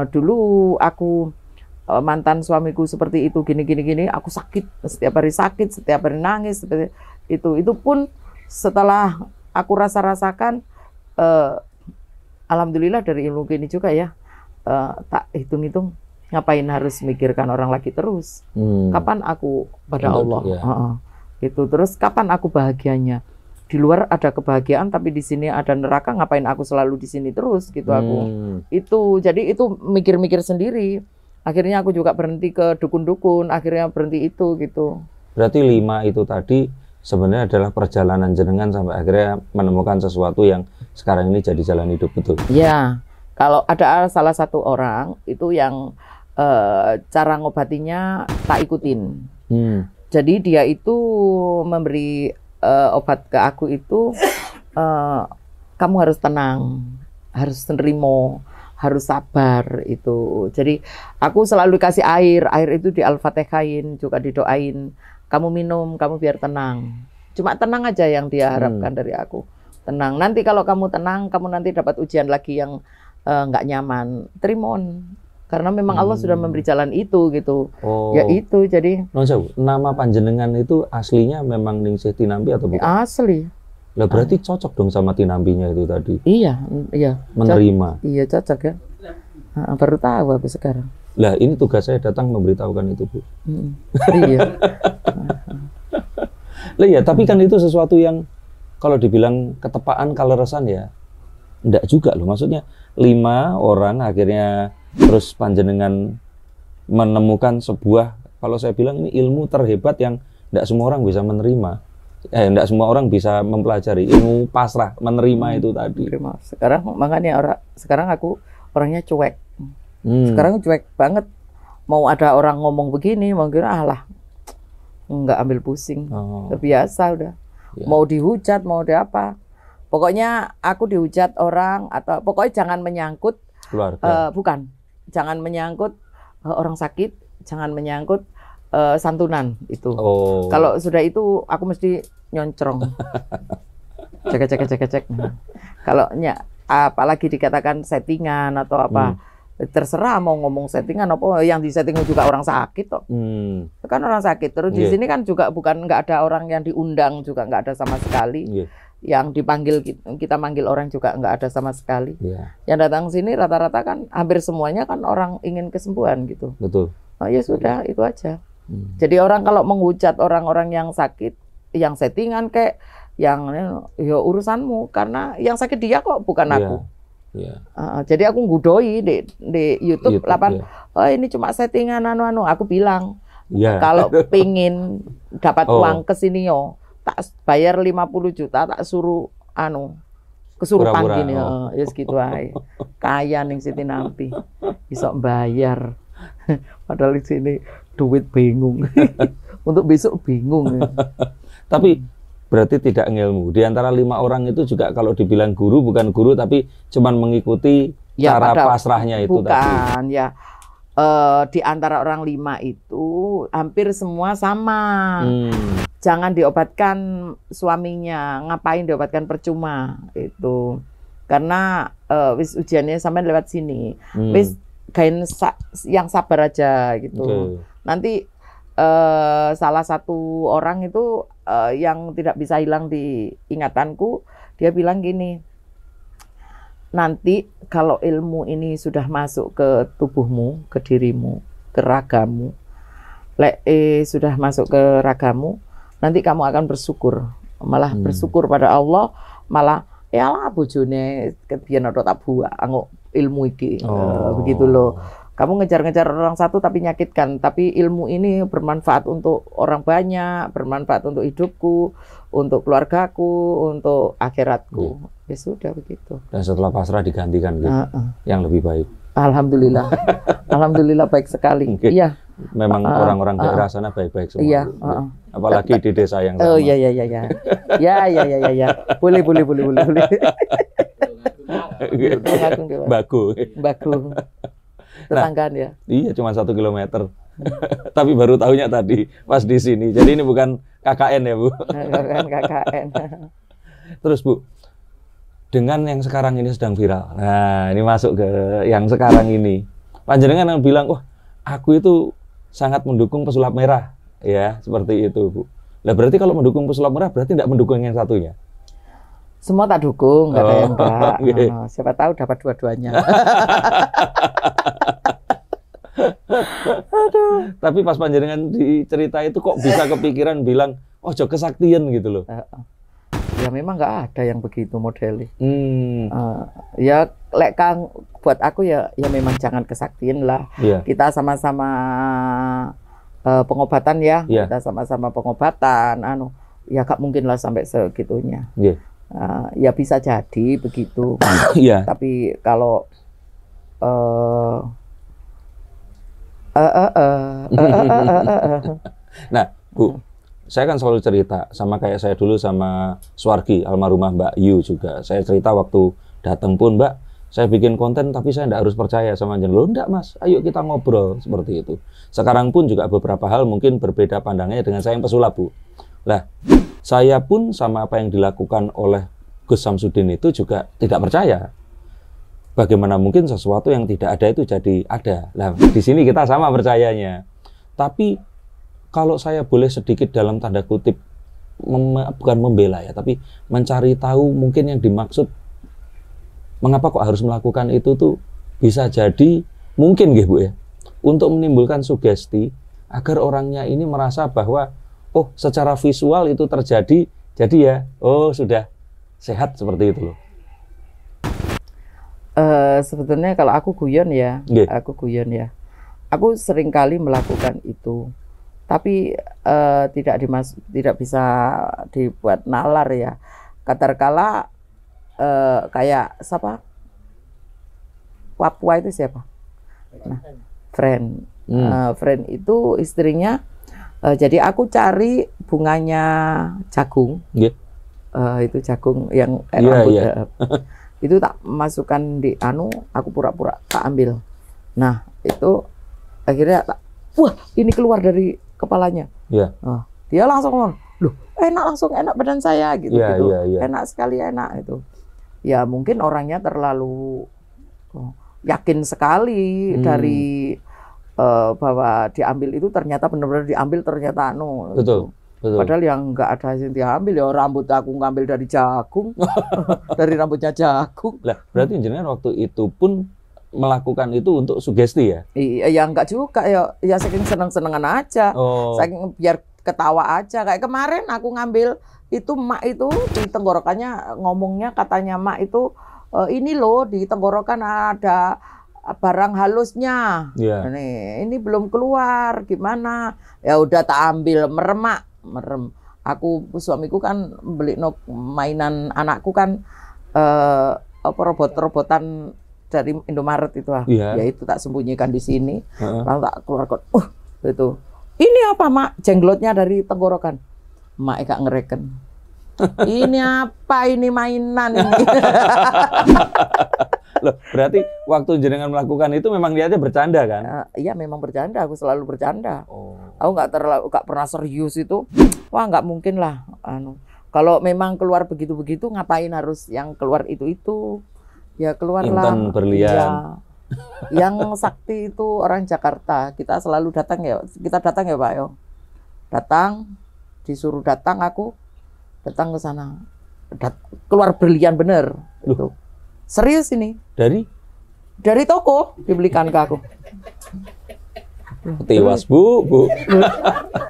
Dulu aku, mantan suamiku seperti itu, gini, aku sakit, setiap hari nangis, seperti itu. Itu pun setelah aku rasakan, alhamdulillah dari ilmu gini juga ya, tak hitung-hitung ngapain harus mikirkan orang lagi terus. Kapan aku pada Allah? Gitu. Terus kapan aku bahagianya? Di luar ada kebahagiaan, tapi di sini ada neraka. Ngapain aku selalu di sini terus? Gitu aku. Itu jadi itu mikir-mikir sendiri. Akhirnya aku juga berhenti ke dukun-dukun. Akhirnya berhenti itu gitu. Berarti 5 itu tadi sebenarnya adalah perjalanan jenengan sampai akhirnya menemukan sesuatu yang sekarang ini jadi jalan hidup, betul? Ya, kalau ada salah satu orang itu yang cara ngobatinya tak ikutin. Jadi dia itu memberi obat ke aku itu, kamu harus tenang, harus nerimo, harus sabar itu. Jadi aku selalu kasih air itu di Al-Fatihain, juga didoain. Kamu minum, kamu biar tenang. Cuma tenang aja yang dia harapkan dari aku. Tenang. Nanti kalau kamu tenang, kamu nanti dapat ujian lagi yang nggak nyaman. Trimon. Karena memang Allah sudah memberi jalan itu gitu. Ya itu jadi. Nama panjenengan itu aslinya memang Ningsih Tinampi atau bukan? Asli. Lah berarti cocok dong sama Tinampinya itu tadi. Iya. Menerima. Iya cocok ya. Baru tahu habis sekarang. Lah ini tugas saya datang memberitahukan itu, Bu. Iya. Lah ya, tapi kan itu sesuatu yang kalau dibilang ketepaan kaleresan ya, enggak juga loh. Maksudnya 5 orang akhirnya terus panjenengan menemukan sebuah, kalau saya bilang ini ilmu terhebat yang enggak semua orang bisa menerima. Enggak semua orang bisa mempelajari ilmu pasrah, menerima itu tadi. Sekarang makanya sekarang aku orangnya cuek. Sekarang cuek banget. Mau ada orang ngomong begini, mau kira alah, nggak ambil pusing. Biasa udah. Mau dihujat, mau di apa. Pokoknya aku dihujat orang atau pokoknya jangan menyangkut keluarga. Bukan, jangan menyangkut orang sakit, jangan menyangkut santunan itu. Kalau sudah itu aku mesti nyoncrong. Cek. Kalau apalagi dikatakan settingan atau apa. Terserah mau ngomong settingan apa, yang disetting juga orang sakit kok. Kan orang sakit. Terus di sini kan juga nggak ada orang yang diundang juga, nggak ada sama sekali. Yang dipanggil, kita manggil orang juga nggak ada sama sekali. Yang datang sini rata-rata kan hampir semuanya kan orang ingin kesembuhan gitu. Betul. Ya sudah, itu aja. Jadi orang kalau menghujat orang-orang yang sakit, yang settingan kayak yang ya urusanmu, karena yang sakit dia kok bukan aku. Jadi aku ngudoi di YouTube 8, ini cuma settingan aku bilang, kalau pingin dapat uang ke sini tak bayar 50 juta, tak suruh kesurupan gini, ya segitu aja. Kaya Ningsih Tinampi bisa bayar. Padahal di sini duit bingung. Untuk besok bingung. Tapi berarti tidak ngilmu. Di antara 5 orang itu juga kalau dibilang guru bukan guru tapi cuman mengikuti cara pasrahnya itu bukan, tadi. Bukan ya. Di antara orang 5 itu hampir semua sama. Jangan diobatkan suaminya, ngapain diobatkan percuma itu. Karena wis ujiannya sampai lewat sini. Wis kain yang sabar aja gitu. Nanti salah satu orang itu yang tidak bisa hilang di ingatanku, dia bilang gini, nanti kalau ilmu ini sudah masuk ke tubuhmu, ke dirimu, ke ragamu, sudah masuk ke ragamu, nanti kamu akan bersyukur, malah bersyukur pada Allah, malah ya lah bojone kebiyen ora tak buak anggo ilmu iki. Begitu loh. Kamu ngejar-ngejar orang satu tapi nyakitkan, tapi ilmu ini bermanfaat untuk orang banyak, bermanfaat untuk hidupku, untuk keluargaku, untuk akhiratku. Ya sudah begitu. Dan setelah pasrah digantikan gitu, yang lebih baik. Alhamdulillah. Alhamdulillah baik sekali. Iya. Memang orang-orang daerah sana baik-baik semua. Iya. Apalagi di desa yang sama. Oh iya. Ya. Boleh. Baku. Tetanggaan ya. Iya, cuma 1 kilometer. Tapi baru tahunya tadi pas di sini. Jadi ini bukan KKN ya, Bu? Bukan KKN. Terus, Bu, dengan yang sekarang ini sedang viral. Nah, ini masuk ke yang sekarang ini. Panjenengan yang bilang, wah, aku itu sangat mendukung pesulap merah. Ya, seperti itu, Bu. Nah, berarti kalau mendukung pesulap merah, berarti tidak mendukung yang satunya? Semua tak dukung, nggak ada yang enggak. Okay. Siapa tahu dapat dua-duanya. Aduh. Tapi pas panjenengan dicerita itu kok bisa kepikiran bilang, oh jok kesaktian gitu loh. Ya memang nggak ada yang begitu modelnya. Ya lek Kang, buat aku ya memang jangan kesaktian lah. Yeah. Kita sama-sama pengobatan ya. Yeah. Kita sama-sama pengobatan. Ya gak mungkin lah sampai segitunya. Yeah. Ya bisa jadi begitu. Yeah. Tapi kalau nah, Bu, saya kan selalu cerita sama kayak saya dulu sama Swargi, almarhumah Mbak Yu juga. Saya cerita waktu datang pun, Mbak, saya bikin konten tapi saya enggak harus percaya sama jenengan. Loh, enggak, Mas. Ayo kita ngobrol seperti itu. Sekarang pun juga beberapa hal mungkin berbeda pandangnya dengan saya yang pesulap, Bu. Lah, saya pun sama apa yang dilakukan oleh Gus Samsudin itu juga tidak percaya. Bagaimana mungkin sesuatu yang tidak ada itu jadi ada. Nah, di sini kita sama percayanya. Tapi kalau saya boleh sedikit dalam tanda kutip bukan membela ya, tapi mencari tahu mungkin yang dimaksud mengapa kok harus melakukan itu tuh bisa jadi mungkin nggih, Bu ya, untuk menimbulkan sugesti agar orangnya ini merasa bahwa oh secara visual itu terjadi, jadi ya oh sudah sehat seperti itu loh. Sebetulnya kalau aku guyon ya, aku sering kali melakukan itu, tapi tidak bisa dibuat nalar ya. Katakanlah kayak siapa? Papua itu siapa? Nah, friend. Friend itu istrinya. Jadi aku cari bunganya jagung. Itu jagung yang rambut. Itu tak masukkan di aku pura-pura tak ambil. Nah, itu akhirnya wah, ini keluar dari kepalanya. Dia langsung loh, enak badan saya gitu. Enak sekali, enak itu. Ya mungkin orangnya terlalu yakin sekali dari bahwa diambil itu ternyata benar-benar diambil ternyata betul. Padahal yang nggak ada yang diambil ya rambut aku ngambil dari jagung, dari rambutnya jagung. Lah, berarti jenengan waktu itu pun melakukan itu untuk sugesti ya? Iya, enggak juga ya saking seneng-senengan aja, saking biar ketawa aja. Kayak kemarin aku ngambil itu mak itu di tenggorokannya ngomongnya katanya mak itu ini loh di tenggorokan ada barang halusnya. Ini belum keluar gimana? Ya udah tak ambil merem. Aku suamiku kan beli mainan anakku kan robot-robotan dari Indomaret itu lah. Ya itu tak sembunyikan di sini. Lalu tak keluarkan. Itu Ini apa mak? Jenglotnya dari tenggorokan. Mak gak ngereken. Ini apa? Ini mainan ini. Loh, berarti waktu jenengan melakukan itu memang niatnya bercanda kan? Iya memang bercanda, aku selalu bercanda. Oh. Aku nggak pernah serius itu. Wah nggak mungkin lah. Kalau memang keluar begitu-begitu, ngapain harus yang keluar itu? Ya keluarlah. Intan berlian. Ya. Yang sakti itu orang Jakarta. Kita selalu datang ya. Kita datang ya Pak Yo. Datang, disuruh datang aku. Datang ke sana. Keluar berlian bener. Itu. Serius ini. Dari toko dibelikan ke aku. Tiwas bu.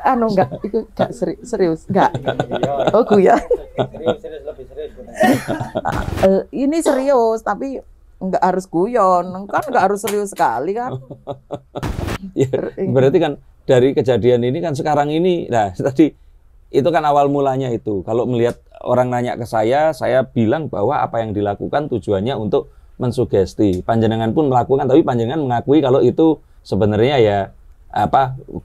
Enggak, itu enggak serius, enggak. Oh guyon. Ini serius, tapi enggak harus guyon, kan enggak harus serius sekali kan. Ya, berarti kan dari kejadian ini kan sekarang ini, nah tadi itu kan awal mulanya itu. Kalau melihat orang nanya ke saya bilang bahwa apa yang dilakukan tujuannya untuk mensugesti. Panjenengan pun melakukan, tapi panjenengan mengakui kalau itu sebenarnya ya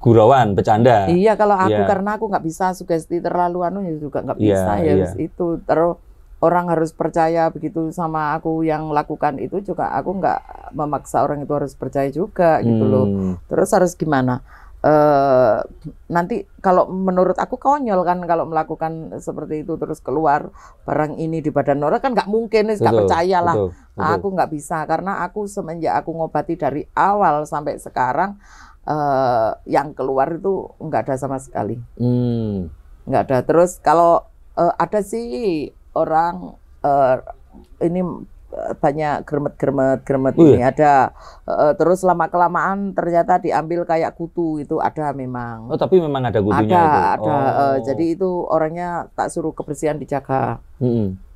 gurauan, bercanda. Iya, kalau aku karena aku nggak bisa sugesti terlalu ya juga nggak bisa itu. Terus orang harus percaya begitu sama aku yang lakukan itu juga aku nggak memaksa orang itu harus percaya juga gitu loh. Terus harus gimana? Nanti kalau menurut aku konyol kan kalau melakukan seperti itu terus keluar barang ini di badan orang kan nggak mungkin, nggak percaya lah. Aku nggak bisa karena aku semenjak aku ngobati dari awal sampai sekarang yang keluar itu nggak ada sama sekali, nggak ada. Terus kalau ada sih orang ini banyak gremet ini ada, terus lama-kelamaan ternyata diambil kayak kutu itu ada memang. Oh tapi memang ada kutunya ada. Jadi itu orangnya tak suruh kebersihan dijaga.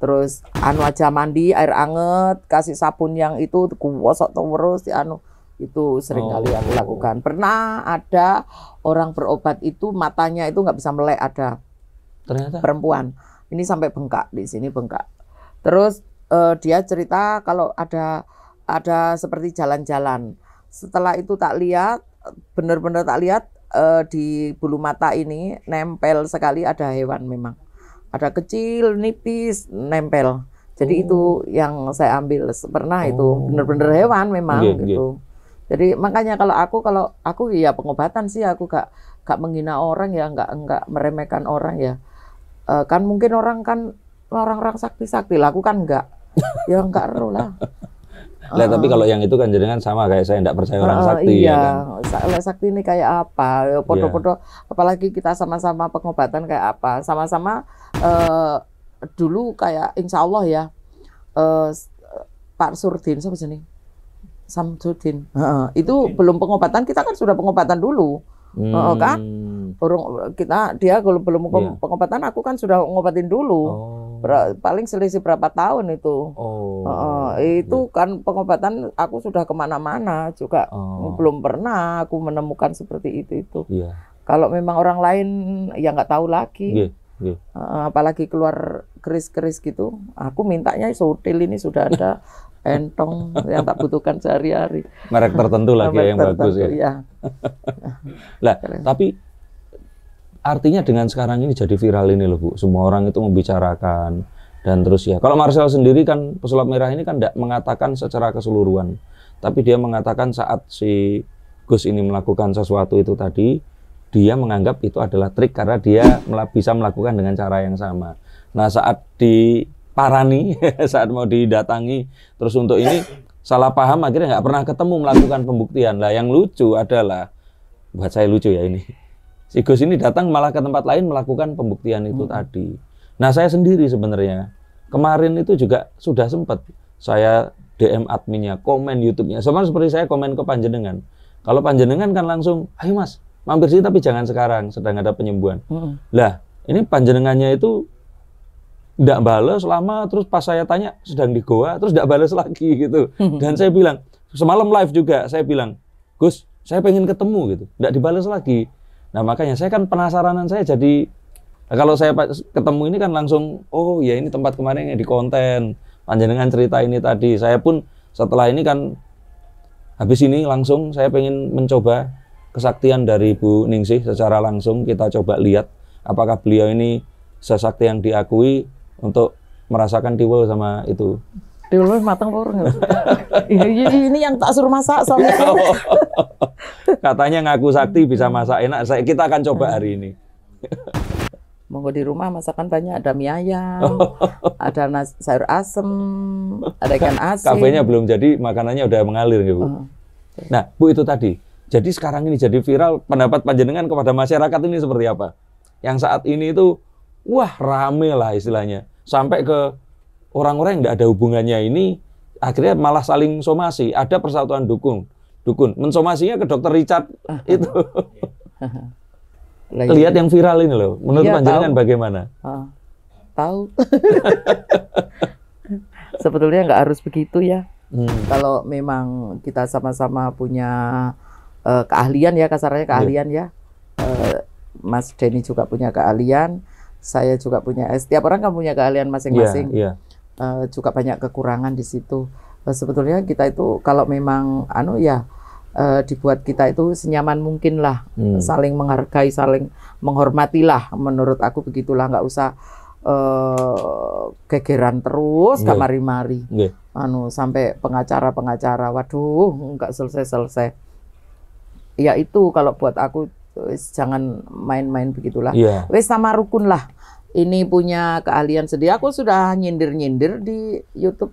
Terus aja mandi air anget, kasih sabun yang itu kuwosok terus itu sering kali aku lakukan. Pernah ada orang berobat itu matanya itu nggak bisa melek, ada ternyata perempuan ini sampai bengkak di sini bengkak. Terus dia cerita kalau ada seperti jalan-jalan. Setelah itu tak lihat, benar-benar tak lihat di bulu mata ini nempel sekali ada hewan memang. Ada kecil, nipis, nempel. Jadi itu yang saya ambil. Pernah itu benar-benar hewan memang gitu. Jadi makanya kalau aku ya pengobatan sih, aku gak menghina orang ya, nggak meremehkan orang ya. Kan mungkin orang-orang sakti-sakti lah, aku kan enggak. Ya enggak ero lah. Tapi kalau yang itu kan jenengan sama kayak saya enggak percaya orang sakti iya. Ya kan. Sakti ini kayak apa? Podo-podo apalagi kita sama-sama pengobatan kayak apa? Sama-sama dulu kayak insya Allah ya Pak Surdin siapa sih? Samsudin. Itu belum pengobatan, kita kan sudah pengobatan dulu. Kan? Dia kalau belum pengobatan aku kan sudah ngobatin dulu. Paling selisih berapa tahun itu. Itu kan pengobatan aku sudah kemana-mana juga. Belum pernah aku menemukan seperti itu. Kalau memang orang lain ya nggak tahu lagi. Apalagi keluar keris-keris gitu, aku mintanya sotil ini sudah ada entong yang tak butuhkan sehari-hari. Merek tertentu lagi yang bagus ya. Iya. Lah, tapi artinya dengan sekarang ini jadi viral ini loh Bu, semua orang itu membicarakan dan terus ya. Kalau Marcel sendiri kan pesulap merah ini kan tidak mengatakan secara keseluruhan, tapi dia mengatakan saat si Gus ini melakukan sesuatu itu tadi, dia menganggap itu adalah trik karena dia bisa melakukan dengan cara yang sama. Nah saat diparani, saat mau didatangi, terus untuk ini salah paham akhirnya nggak pernah ketemu melakukan pembuktian. Lah yang lucu adalah, buat saya lucu ya ini, si Gus ini datang malah ke tempat lain melakukan pembuktian itu tadi. Nah saya sendiri sebenarnya kemarin itu juga sudah sempat saya DM adminnya, komen YouTube-nya, sama seperti saya komen ke panjenengan. Kalau panjenengan kan langsung, ayo mas, mampir sini tapi jangan sekarang, sedang ada penyembuhan. Lah ini panjenengannya itu nggak balas lama, terus pas saya tanya sedang di goa, terus nggak balas lagi gitu. Dan saya bilang, semalam live juga, saya bilang, Gus, saya pengen ketemu gitu, nggak dibalas lagi. Nah makanya saya kan penasaranan saya jadi, kalau saya ketemu ini kan langsung, oh ya ini tempat kemarin yang di konten, panjenengan cerita ini tadi. Saya pun setelah ini kan, habis ini langsung saya pengen mencoba kesaktian dari Bu Ningsih secara langsung. Kita coba lihat apakah beliau ini sesakti yang diakui untuk merasakan tiwul sama itu. Tiwul matang porong. Ini yang tak suruh masak soalnya. Katanya ngaku sakti bisa masak enak. Kita akan coba hari ini. Monggo di rumah masakan banyak, ada mie ayam, ada sayur asem, ada ikan asin. Kafenya belum jadi, makanannya udah mengalir ya Bu. Nah Bu, itu tadi. Jadi sekarang ini jadi viral, pendapat panjenengan kepada masyarakat ini seperti apa? Yang saat ini itu, wah rame lah istilahnya. Sampai ke orang-orang yang tidak ada hubungannya ini, akhirnya malah saling somasi. Ada persatuan dukun. Mensomasinya ke Dokter Richard itu. Lihat yang viral ini loh. Menurut panjenengan bagaimana? Tahu. Sebetulnya nggak harus begitu ya. Kalau memang kita sama-sama punya keahlian ya, kasarnya keahlian ya. Mas Denny juga punya keahlian, saya juga punya. Setiap orang kan punya keahlian masing-masing. Juga banyak kekurangan di situ. Sebetulnya kita itu kalau memang dibuat kita itu senyaman mungkin lah, saling menghargai, saling menghormatilah. Menurut aku begitulah, nggak usah gegeran terus, nggak mari-mari. Sampai pengacara, waduh, nggak selesai. Ya itu kalau buat aku, jangan main-main begitulah. Wes sama rukun lah. Ini punya keahlian sendiri. Aku sudah nyindir-nyindir di YouTube.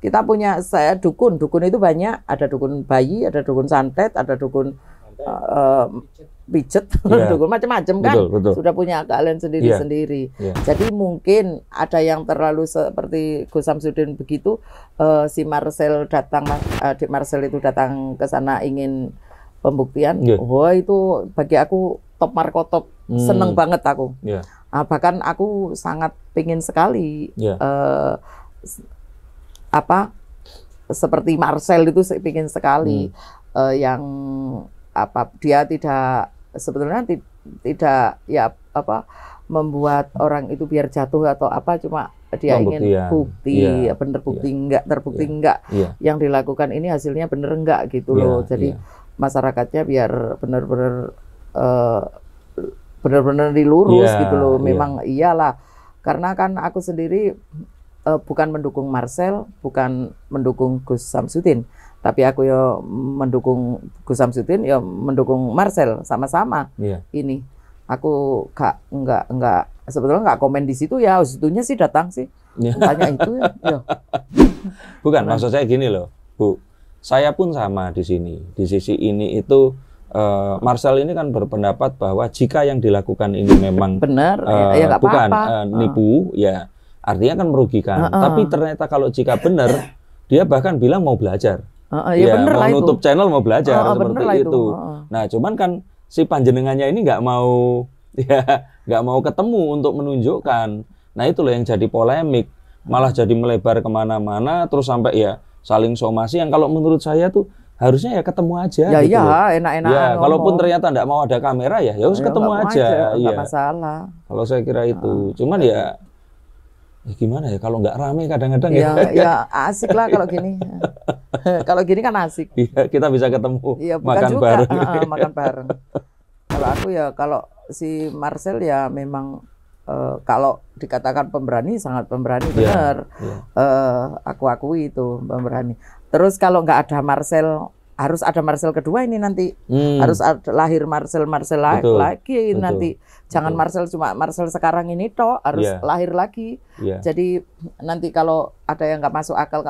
Kita punya, saya dukun itu banyak, ada dukun bayi, ada dukun santet, ada dukun pijet, dukun macam-macam kan. Betul. Sudah punya keahlian sendiri-sendiri. Jadi mungkin ada yang terlalu seperti Gus Samsudin begitu, si Marcel datang, Dik Marcel itu datang ke sana ingin pembuktian. Wah itu bagi aku top markotop, seneng banget aku. Bahkan aku sangat pingin sekali seperti Marcel itu saya pingin sekali, yang dia tidak sebetulnya tidak membuat orang itu biar jatuh atau apa, cuma dia ingin bukti, bener bukti enggak, terbukti enggak, yang dilakukan ini hasilnya bener enggak gitu loh. Jadi masyarakatnya biar benar-benar dilurus gitu loh. Memang iyalah, karena kan aku sendiri bukan mendukung Marcel, bukan mendukung Gus Samsudin, tapi aku ya mendukung Gus Samsudin, ya mendukung Marcel, sama-sama. Ini aku enggak sebetulnya nggak komen di situ ya, situnya sih datang sih tanya itu ya. Bukan, maksud saya gini loh Bu, saya pun sama di sini, di sisi ini itu Marcel ini kan berpendapat bahwa jika yang dilakukan ini memang benar, bukan nipu, ya artinya kan merugikan. Tapi ternyata kalau jika benar, dia bahkan bilang mau belajar. Mau nutup channel, mau belajar seperti itu. Nah, cuman kan si panjenengannya ini nggak mau ketemu untuk menunjukkan. Nah, itu loh yang jadi polemik, malah jadi melebar kemana-mana, terus sampai ya saling somasi. Yang kalau menurut saya tuh harusnya ya ketemu aja. Gitu enak-enak. Kalaupun ternyata nggak mau ada kamera ya harus ketemu aja. Nggak masalah. Kalau saya kira itu, cuman ya gimana ya kalau nggak rame kadang-kadang ya asik lah kalau gini. Kalau gini kan asik. Kita bisa ketemu, makan juga, bareng. Makan bareng. Kalau aku ya, kalau si Marcel ya memang kalau dikatakan pemberani, sangat pemberani, benar. Aku akui itu pemberani. Terus kalau nggak ada Marcel, harus ada Marcel kedua ini nanti. Harus lahir Marcel lagi nanti. Jangan Marcel cuma Marcel sekarang ini toh, harus lahir lagi. Jadi nanti kalau ada yang nggak masuk akal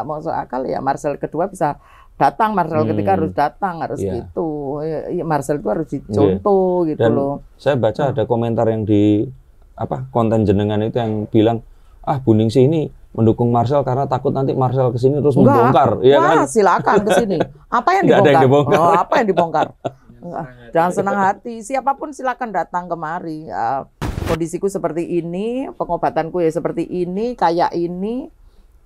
ya Marcel kedua bisa datang, Marcel ketiga harus datang, harus gitu. Marcel itu harus dicontoh gitu loh. Saya baca ada komentar yang di konten jenengan itu yang bilang, Bu Ningsih ini mendukung Marcel karena takut nanti Marcel kesini terus membongkar. Kan? Silakan kesini. Apa yang dibongkar? Apa yang dibongkar? Jangan senang hati. Siapapun silakan datang kemari. Kondisiku seperti ini, pengobatanku ya seperti ini, kayak ini.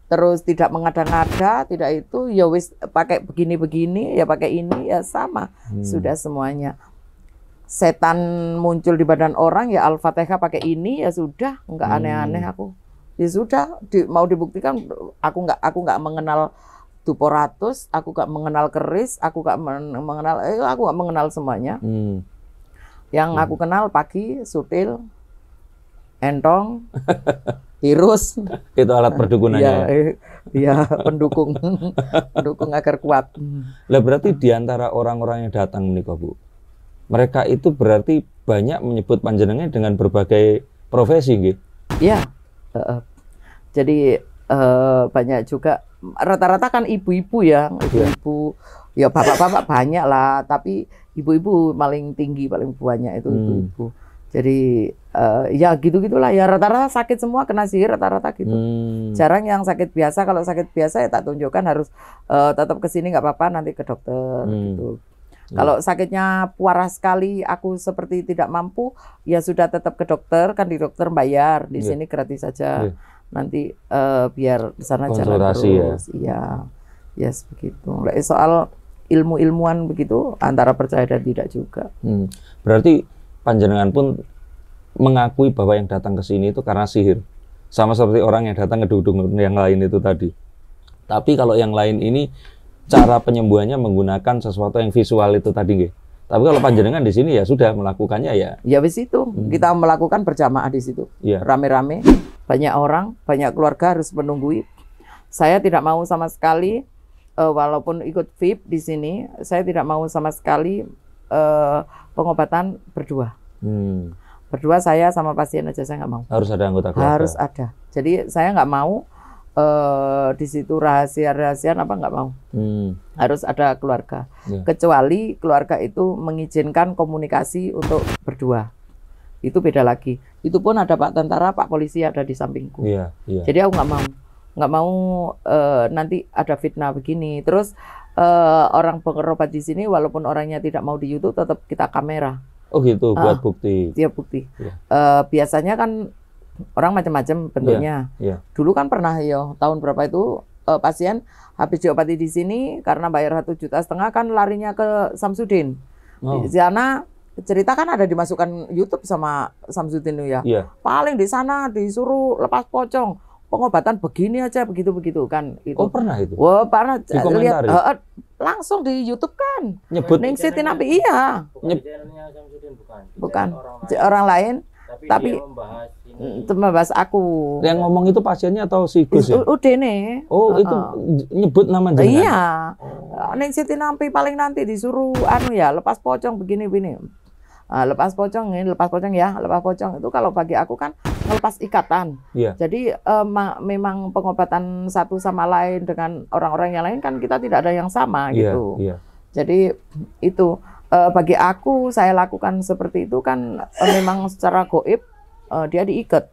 Terus tidak mengada-ngada, tidak itu. Ya wis pakai begini-begini, ya pakai ini, ya sama. Sudah semuanya. Setan muncul di badan orang, ya Al-Fatihah pakai ini, ya sudah. Enggak aneh-aneh aku. Ya sudah, mau dibuktikan. Aku nggak mengenal Duporatus, aku gak mengenal keris, aku gak mengenal semuanya. Yang aku kenal pagi, sutil, entong, tirus. Itu alat perdukunannya. Iya, pendukung agar kuat. Lah berarti di antara orang-orang yang datang nih Bu, mereka itu berarti banyak menyebut panjenengan dengan berbagai profesi gitu. Iya. Jadi banyak juga, rata-rata kan ibu-ibu ya, ibu-ibu, ya bapak-bapak banyak lah, tapi ibu-ibu paling tinggi, paling banyak itu ibu-ibu. Jadi ya gitu-gitulah ya, rata-rata sakit semua, kena sihir rata-rata gitu. Jarang yang sakit biasa. Kalau sakit biasa ya tak tunjukkan harus tetap ke sini nggak apa-apa, nanti ke dokter gitu. Kalau sakitnya parah sekali, aku seperti tidak mampu, ya sudah tetap ke dokter, kan di dokter bayar, di sini gratis saja. Nanti biar di sana jalan terus. Iya, yes begitu. Soal ilmu-ilmuwan begitu antara percaya dan tidak juga. Berarti panjenengan pun mengakui bahwa yang datang ke sini itu karena sihir, sama seperti orang yang datang ke dukun yang lain itu tadi. Tapi kalau yang lain ini cara penyembuhannya menggunakan sesuatu yang visual itu tadi, nggih. Tapi kalau panjenengan di sini ya sudah melakukannya ya. Ya wis itu, kita melakukan berjamaah di situ, rame-rame, banyak orang, banyak keluarga harus menunggui. Saya tidak mau sama sekali, walaupun ikut VIP di sini, saya tidak mau sama sekali pengobatan berdua. Berdua saya sama pasien aja, saya nggak mau. Harus ada anggota keluarga. Harus ada. Jadi saya nggak mau di situ rahasia-rahasiaan apa, nggak mau. Harus ada keluarga. Kecuali keluarga itu mengizinkan komunikasi untuk berdua. Itu beda lagi. Itu pun ada Pak Tentara, Pak Polisi ada di sampingku. Jadi aku nggak mau nanti ada fitnah begini. Terus orang pengerobat di sini walaupun orangnya tidak mau di YouTube tetap kita kamera. Oh gitu, buat bukti. Iya bukti. Biasanya kan orang macam-macam bentuknya. Dulu kan pernah ya, tahun berapa itu pasien habis diobati di sini karena bayar 1,5 juta kan larinya ke Samsudin. Di sana cerita kan ada dimasukkan YouTube sama Samsudin ya. Paling di sana disuruh lepas pocong. Pengobatan begini aja, begitu-begitu kan itu. Oh pernah itu? Wah pernah, lihat langsung di YouTube kan. Nyebut Ningsih Tinapi, iya. Bukan orang lain, tapi membahas aku. Yang ngomong itu pasiennya atau si Gus ya? Udah nih. Oh itu nyebut nama jenengan? Iya. Ningsih Tinapi paling nanti disuruh lepas pocong begini-begini. Lepas pocong itu kalau bagi aku kan melepas ikatan. Jadi memang pengobatan satu sama lain dengan orang-orang yang lain kan kita tidak ada yang sama gitu. Jadi itu bagi aku saya lakukan seperti itu kan memang secara gaib dia diikat.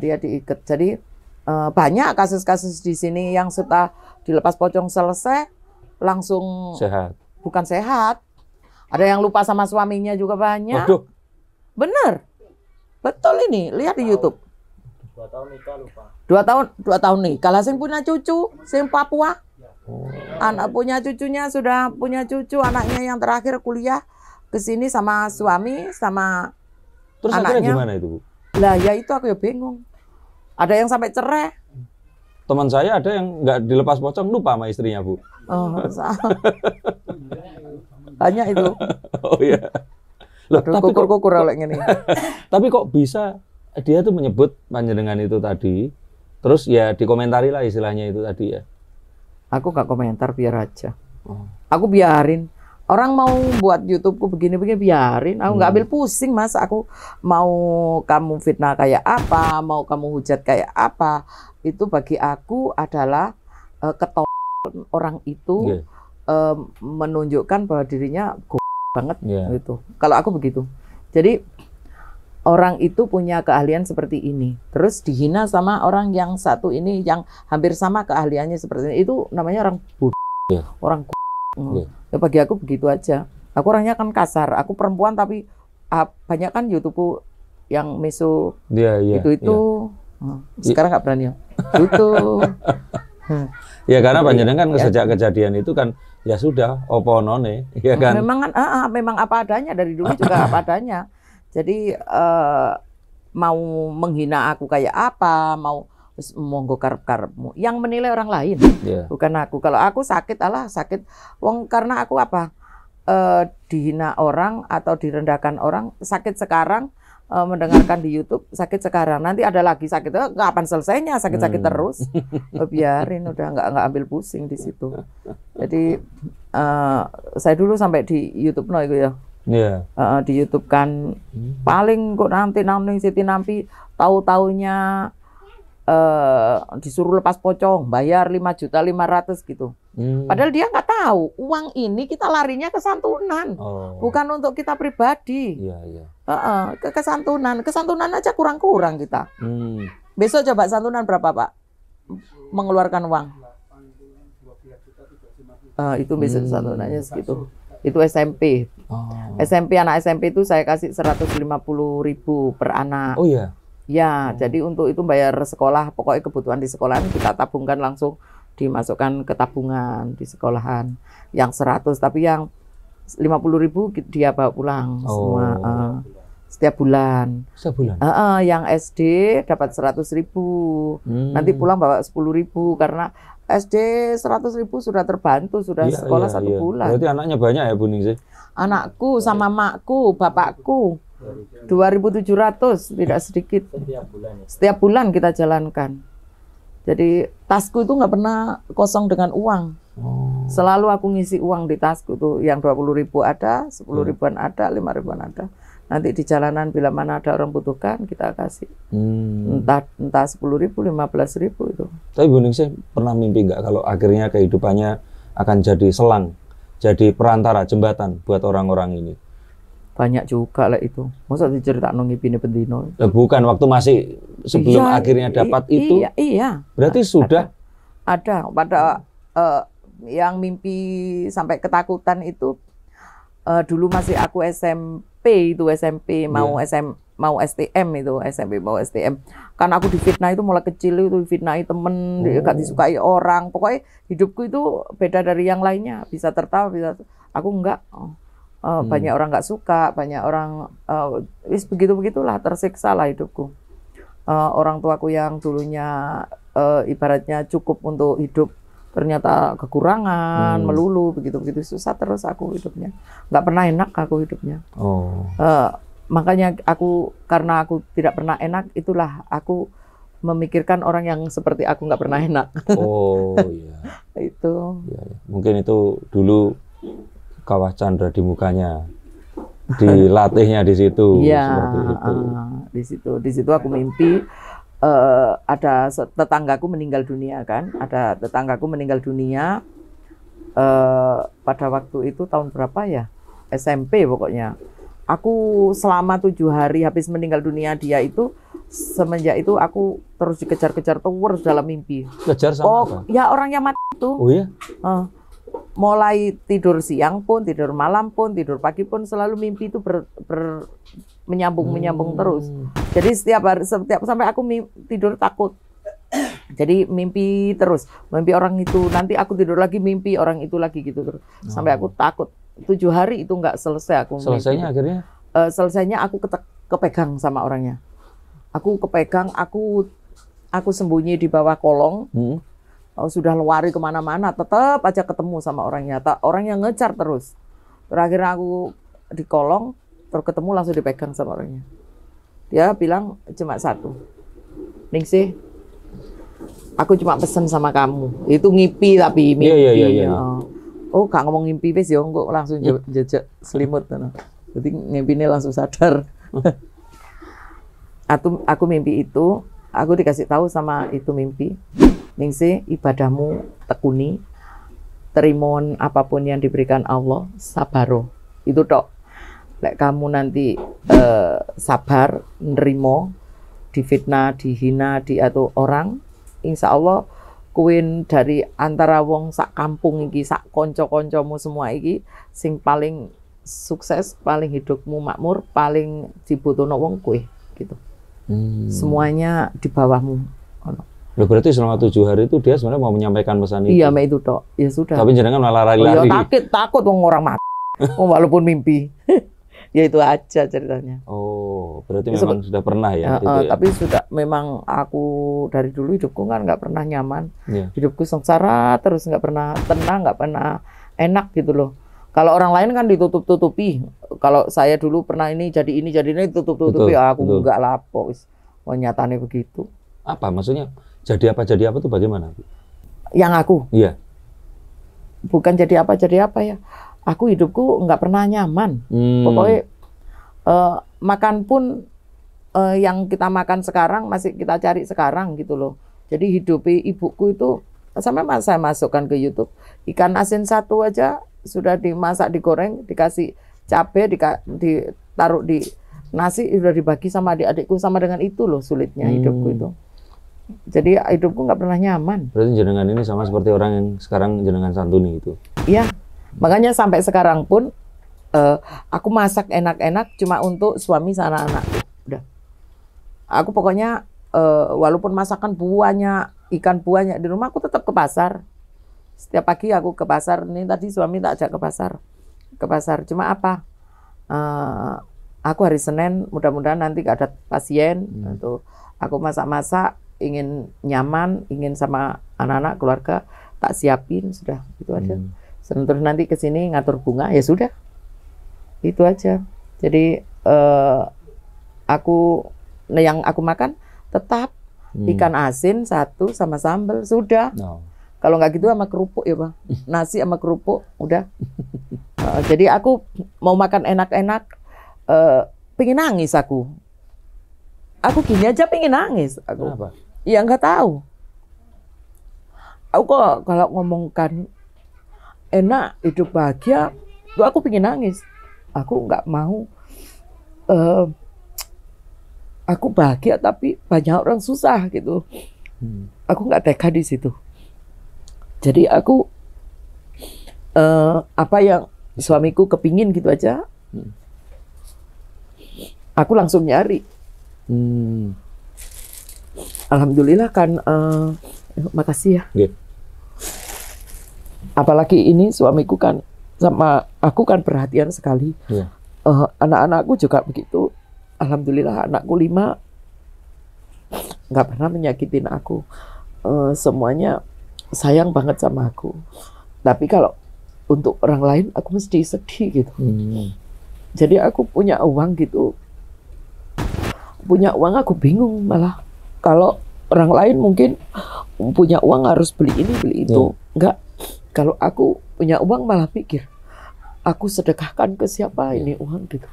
Dia diikat. Jadi banyak kasus-kasus di sini yang setelah dilepas pocong selesai langsung sehat. Bukan sehat. Ada yang lupa sama suaminya juga banyak. Waduh. Bener. Betul ini, lihat di YouTube. 2 tahun nikah lupa. 2 tahun nikah. Lah sing punya cucu, sing Papua. Anak punya cucunya sudah punya cucu, anaknya yang terakhir kuliah ke sini sama suami sama terus anaknya. Gimana itu, Bu? Lah ya itu aku ya bingung. Ada yang sampai cerai. Teman saya ada yang nggak dilepas pocong lupa sama istrinya, Bu. Banyak itu. Oh iya. Loh, tapi kukur oleh ini. Tapi kok bisa dia tuh menyebut panjenengan itu tadi, terus ya dikomentari lah istilahnya itu tadi ya. Aku nggak komentar, biar aja. Aku biarin. Orang mau buat YouTubeku begini-begini biarin. Aku nggak ambil pusing, Mas. Aku mau kamu fitnah kayak apa, mau kamu hujat kayak apa, itu bagi aku adalah orang itu menunjukkan bahwa dirinya banget gitu. Kalau aku begitu. Jadi orang itu punya keahlian seperti ini, terus dihina sama orang yang satu ini yang hampir sama keahliannya seperti ini, itu namanya orang bodoh, orang ya bagi aku begitu aja. Aku orangnya kan kasar, aku perempuan tapi banyak kan YouTube yang meso sekarang nggak berani ya. Ya karena panjenengan kan sejak kejadian itu kan ya sudah opo none ya kan. Memang kan memang apa adanya, dari dulu juga apa adanya. Jadi mau menghina aku kayak apa, mau Terus monggo karep-karepmu. Yang menilai orang lain, Yeah. bukan aku. Kalau aku sakit, alah sakit. Wong karena aku apa? Dihina orang atau direndahkan orang, sakit sekarang, mendengarkan di YouTube, sakit sekarang. Nanti ada lagi sakit, kapan selesainya sakit-sakit terus? Biarin, udah nggak ambil pusing di situ. Jadi saya dulu sampai di YouTube itu ya. Iya. Di YouTube kan paling kok nanti Siti Nampi tahu-taunya disuruh lepas pocong, bayar 5.500.000 gitu. Padahal dia nggak tahu uang ini kita larinya ke santunan, bukan untuk kita pribadi. Iya. Ke kesantunan aja kurang-kurang kita. Besok coba santunan berapa Pak? Mengeluarkan uang. Itu besok santunannya segitu. Itu SMP. SMP, anak SMP itu saya kasih 150.000 per anak. Oh iya. Ya, jadi untuk itu bayar sekolah, pokoknya kebutuhan di sekolahan kita tabungkan langsung dimasukkan ke tabungan di sekolahan. Yang 100, tapi yang 50.000 dia bawa pulang semua setiap bulan. Setiap bulan. Yang SD dapat 100.000. Nanti pulang bawa 10.000 karena SD 100.000 sudah terbantu, sudah sekolah 1 bulan. Berarti anaknya banyak ya Bu Ningsih? Anakku sama makku, bapakku 2.700, tidak sedikit. Setiap bulan kita jalankan. Jadi tasku itu nggak pernah kosong dengan uang. Selalu aku ngisi uang di tasku tuh, yang 20.000 ada, 10.000-an ada, 5.000-an ada. Nanti di jalanan bila mana ada orang butuhkan kita kasih. Entah 10.000, 15.000 itu. Tapi Bu Ningsih pernah mimpi nggak kalau akhirnya kehidupannya akan jadi selang, jadi perantara, jembatan buat orang-orang ini? Banyak juga lah itu. Masa dicerita ngipine bendino. Bukan, waktu masih sebelum akhirnya dapat itu. Iya. Berarti sudah ada pada yang mimpi sampai ketakutan itu dulu masih aku SMP mau STM itu, SMP mau STM. Karena aku difitnah itu mulai kecil itu, fitnahi temen, gak disukai orang. Pokoknya hidupku itu beda dari yang lainnya. Bisa tertawa, bisa. Aku enggak. Banyak orang nggak suka, banyak orang begitulah, tersiksa lah hidupku. Orang tuaku yang dulunya ibaratnya cukup untuk hidup ternyata kekurangan, melulu, begitu susah terus aku hidupnya. Nggak pernah enak aku hidupnya. Makanya karena aku tidak pernah enak, itulah aku memikirkan orang yang seperti aku nggak pernah enak. Iya. Itu. Ya. Mungkin itu dulu Kawah Chandra di mukanya, dilatihnya di situ. Iya, itu. Di situ aku mimpi ada tetanggaku meninggal dunia kan, ada tetanggaku meninggal dunia pada waktu itu tahun berapa ya, SMP pokoknya. Aku selama 7 hari habis meninggal dunia dia itu, semenjak itu aku terus dikejar-kejar terus dalam mimpi. Kejar sama apa? Ya orang yang mati itu. Oh iya? Mulai tidur siang pun, tidur malam pun, tidur pagi pun selalu mimpi itu menyambung terus. Jadi setiap hari, sampai aku tidur takut. Jadi mimpi terus, mimpi orang itu, nanti aku tidur lagi mimpi orang itu lagi gitu terus. Sampai aku takut. 7 hari itu nggak selesai aku. Selesainya akhirnya? Selesainya aku kepegang sama orangnya. Aku kepegang, aku sembunyi di bawah kolong. Sudah lari kemana-mana, tetap aja ketemu sama orangnya. Orang yang ngejar terus. Terakhir aku di kolong, terus ketemu langsung dipegang sama orangnya. Dia bilang cuma satu, Ningsih, aku cuma pesen sama kamu. Itu ngipi tapi mimpi. Iya. Oh, gak ngomong ngimpi wis ya, kok langsung jejak selimut. Jadi ngimpinya langsung sadar. Aku mimpi itu, aku dikasih tahu sama itu mimpi. Ningsih, ibadahmu tekuni, terimon apapun yang diberikan Allah, sabaro. Itu tok. Lek kamu nanti sabar, nerimo, difitnah, dihina, atau orang, insya Allah kuin dari antara wong sak kampung iki, sak konco-koncomu semua iki, sing paling sukses, paling hidupmu makmur, paling dibutuhno wong kowe gitu. Semuanya di bawahmu. Loh, berarti selama 7 hari itu dia sebenarnya mau menyampaikan pesan itu? Iya, itu tok. Ya sudah. Tapi jenengan malah lari-lari. Takut wong orang mati. Walaupun mimpi. Ya itu aja ceritanya. Oh. Oh, berarti memang sudah pernah ya? Tapi sudah, memang aku dari dulu hidupku kan nggak pernah nyaman. Hidupku sengsara terus, nggak pernah tenang, nggak pernah enak gitu loh. Kalau orang lain kan ditutup-tutupi. Kalau saya dulu pernah ini jadi ini ditutup-tutupi. Aku nggak lapo. Oh, nyatanya begitu. Apa maksudnya? Jadi apa tuh bagaimana? Yang aku? Iya. Bukan jadi apa ya. Aku hidupku nggak pernah nyaman. Pokoknya makan pun yang kita makan sekarang masih kita cari sekarang gitu loh. Jadi hidup ibuku itu sampai saya masukkan ke YouTube. Ikan asin satu aja sudah dimasak, digoreng, dikasih cabai, ditaruh di nasi, sudah dibagi sama adik-adikku. Sama dengan itu loh sulitnya hidupku itu. Jadi hidupku nggak pernah nyaman. Berarti jenengan ini sama seperti orang yang sekarang jenengan santuni itu. Iya, makanya sampai sekarang pun aku masak enak-enak cuma untuk suami sama anak-anakku. Udah. Aku pokoknya walaupun masakan banyak, ikan banyak di rumah, aku tetap ke pasar. Setiap pagi aku ke pasar. Ini tadi suami tak ajak ke pasar. Ke pasar. Cuma apa? Aku hari Senin mudah-mudahan nanti gak ada pasien. Tuh, aku masak-masak, ingin nyaman, ingin sama anak-anak, keluarga, tak siapin sudah itu aja. Terus nanti ke sini ngatur bunga, ya sudah. Itu aja. Jadi yang aku makan tetap ikan asin satu sama sambal sudah. Kalau nggak gitu sama kerupuk ya Bang. Nasi sama kerupuk udah. Jadi aku mau makan enak-enak, pengen nangis aku. Aku gini aja pengen nangis aku. Kenapa? Ya nggak tahu. Aku kok kalau ngomongkan enak, hidup bahagia, tuh aku pengen nangis. Aku nggak mau. Aku bahagia tapi banyak orang susah gitu. Aku nggak tega di situ. Jadi aku apa yang suamiku kepingin gitu aja, aku langsung nyari. Alhamdulillah kan, makasih ya. Apalagi ini suamiku kan sama aku kan perhatian sekali. Anak-anakku juga begitu. Alhamdulillah anakku 5 nggak pernah menyakitin aku. Semuanya sayang banget sama aku. Tapi kalau untuk orang lain aku mesti sedih gitu. Jadi aku punya uang gitu. Punya uang aku bingung malah. Kalau orang lain mungkin punya uang harus beli ini beli itu. Enggak. Kalau aku punya uang malah pikir aku sedekahkan ke siapa ini uang gitu.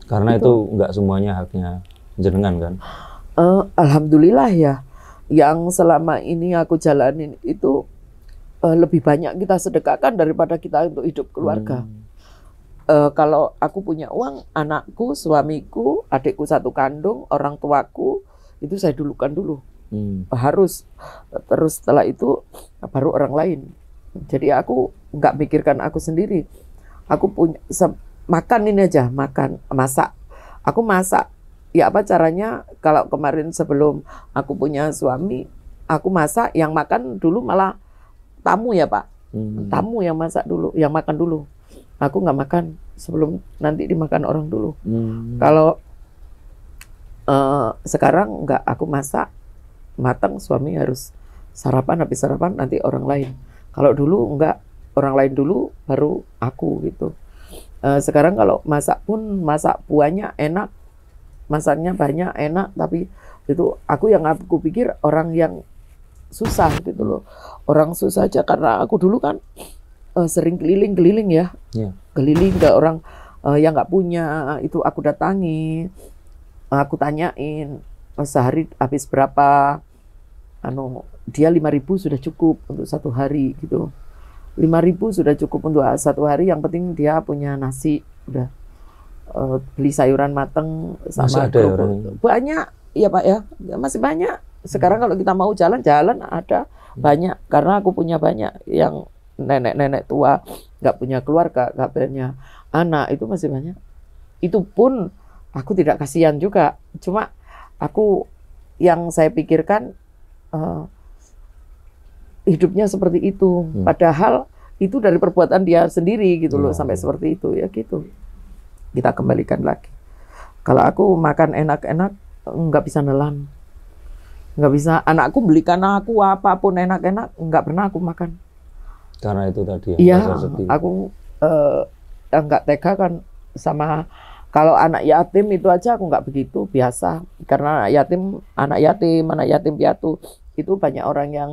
Karena itu nggak semuanya haknya jenengan kan? Alhamdulillah ya, yang selama ini aku jalanin itu lebih banyak kita sedekahkan daripada kita untuk hidup keluarga. Kalau aku punya uang, anakku, suamiku, adikku satu kandung, orang tuaku, itu saya dulukan dulu. Harus. Terus setelah itu baru orang lain. Jadi aku nggak mikirkan aku sendiri. Aku punya makan ini aja, masak. Aku masak. Ya apa caranya? Kalau kemarin sebelum aku punya suami, aku masak, yang makan dulu malah tamu ya Pak. Tamu yang masak dulu, yang makan dulu. Aku nggak makan sebelum nanti dimakan orang dulu. Kalau sekarang nggak, aku masak matang, suami harus sarapan, habis sarapan nanti orang lain. Kalau dulu nggak, orang lain dulu baru aku gitu. Sekarang kalau masak pun masak buahnya enak, masaknya banyak enak, tapi itu aku pikir orang yang susah gitu loh. Orang susah aja karena aku dulu kan sering keliling ya. Keliling ke orang yang nggak punya, itu aku datangi, aku tanyain sehari habis berapa. Dia 5.000 sudah cukup untuk satu hari gitu. 5.000 sudah cukup untuk satu hari, yang penting dia punya nasi, udah. Beli sayuran mateng sama kerupuk. Banyak ya Pak ya, masih banyak. Sekarang kalau kita mau jalan ada banyak, karena aku punya banyak. Yang nenek-nenek tua nggak punya keluarga, nggak punya anak, itu masih banyak. Itu pun aku tidak kasihan juga, cuma aku yang saya pikirkan hidupnya seperti itu, padahal itu dari perbuatan dia sendiri gitu loh, sampai seperti itu ya gitu. Kita kembalikan lagi. Kalau aku makan enak-enak nggak bisa nelan, nggak bisa. Anakku belikan aku apapun enak-enak nggak pernah aku makan. Karena itu tadi ya. Iya, rasa sedih. aku nggak tega kan sama. Kalau anak yatim itu aja aku nggak begitu, biasa. Karena anak yatim piatu itu banyak orang yang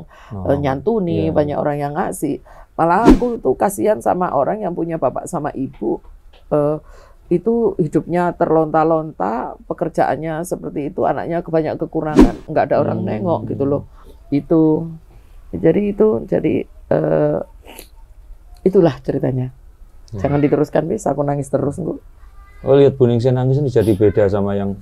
nyantuni, iya. banyak orang yang ngasih. Malah aku tuh kasihan sama orang yang punya bapak sama ibu. Itu hidupnya terlonta-lonta, pekerjaannya seperti itu, anaknya banyak kekurangan, nggak ada orang nengok gitu loh. Jadi itulah ceritanya. Jangan diteruskan, bis. Aku nangis terus, Bu. Oh, lihat Bu Ningsih nangis ini jadi beda sama yang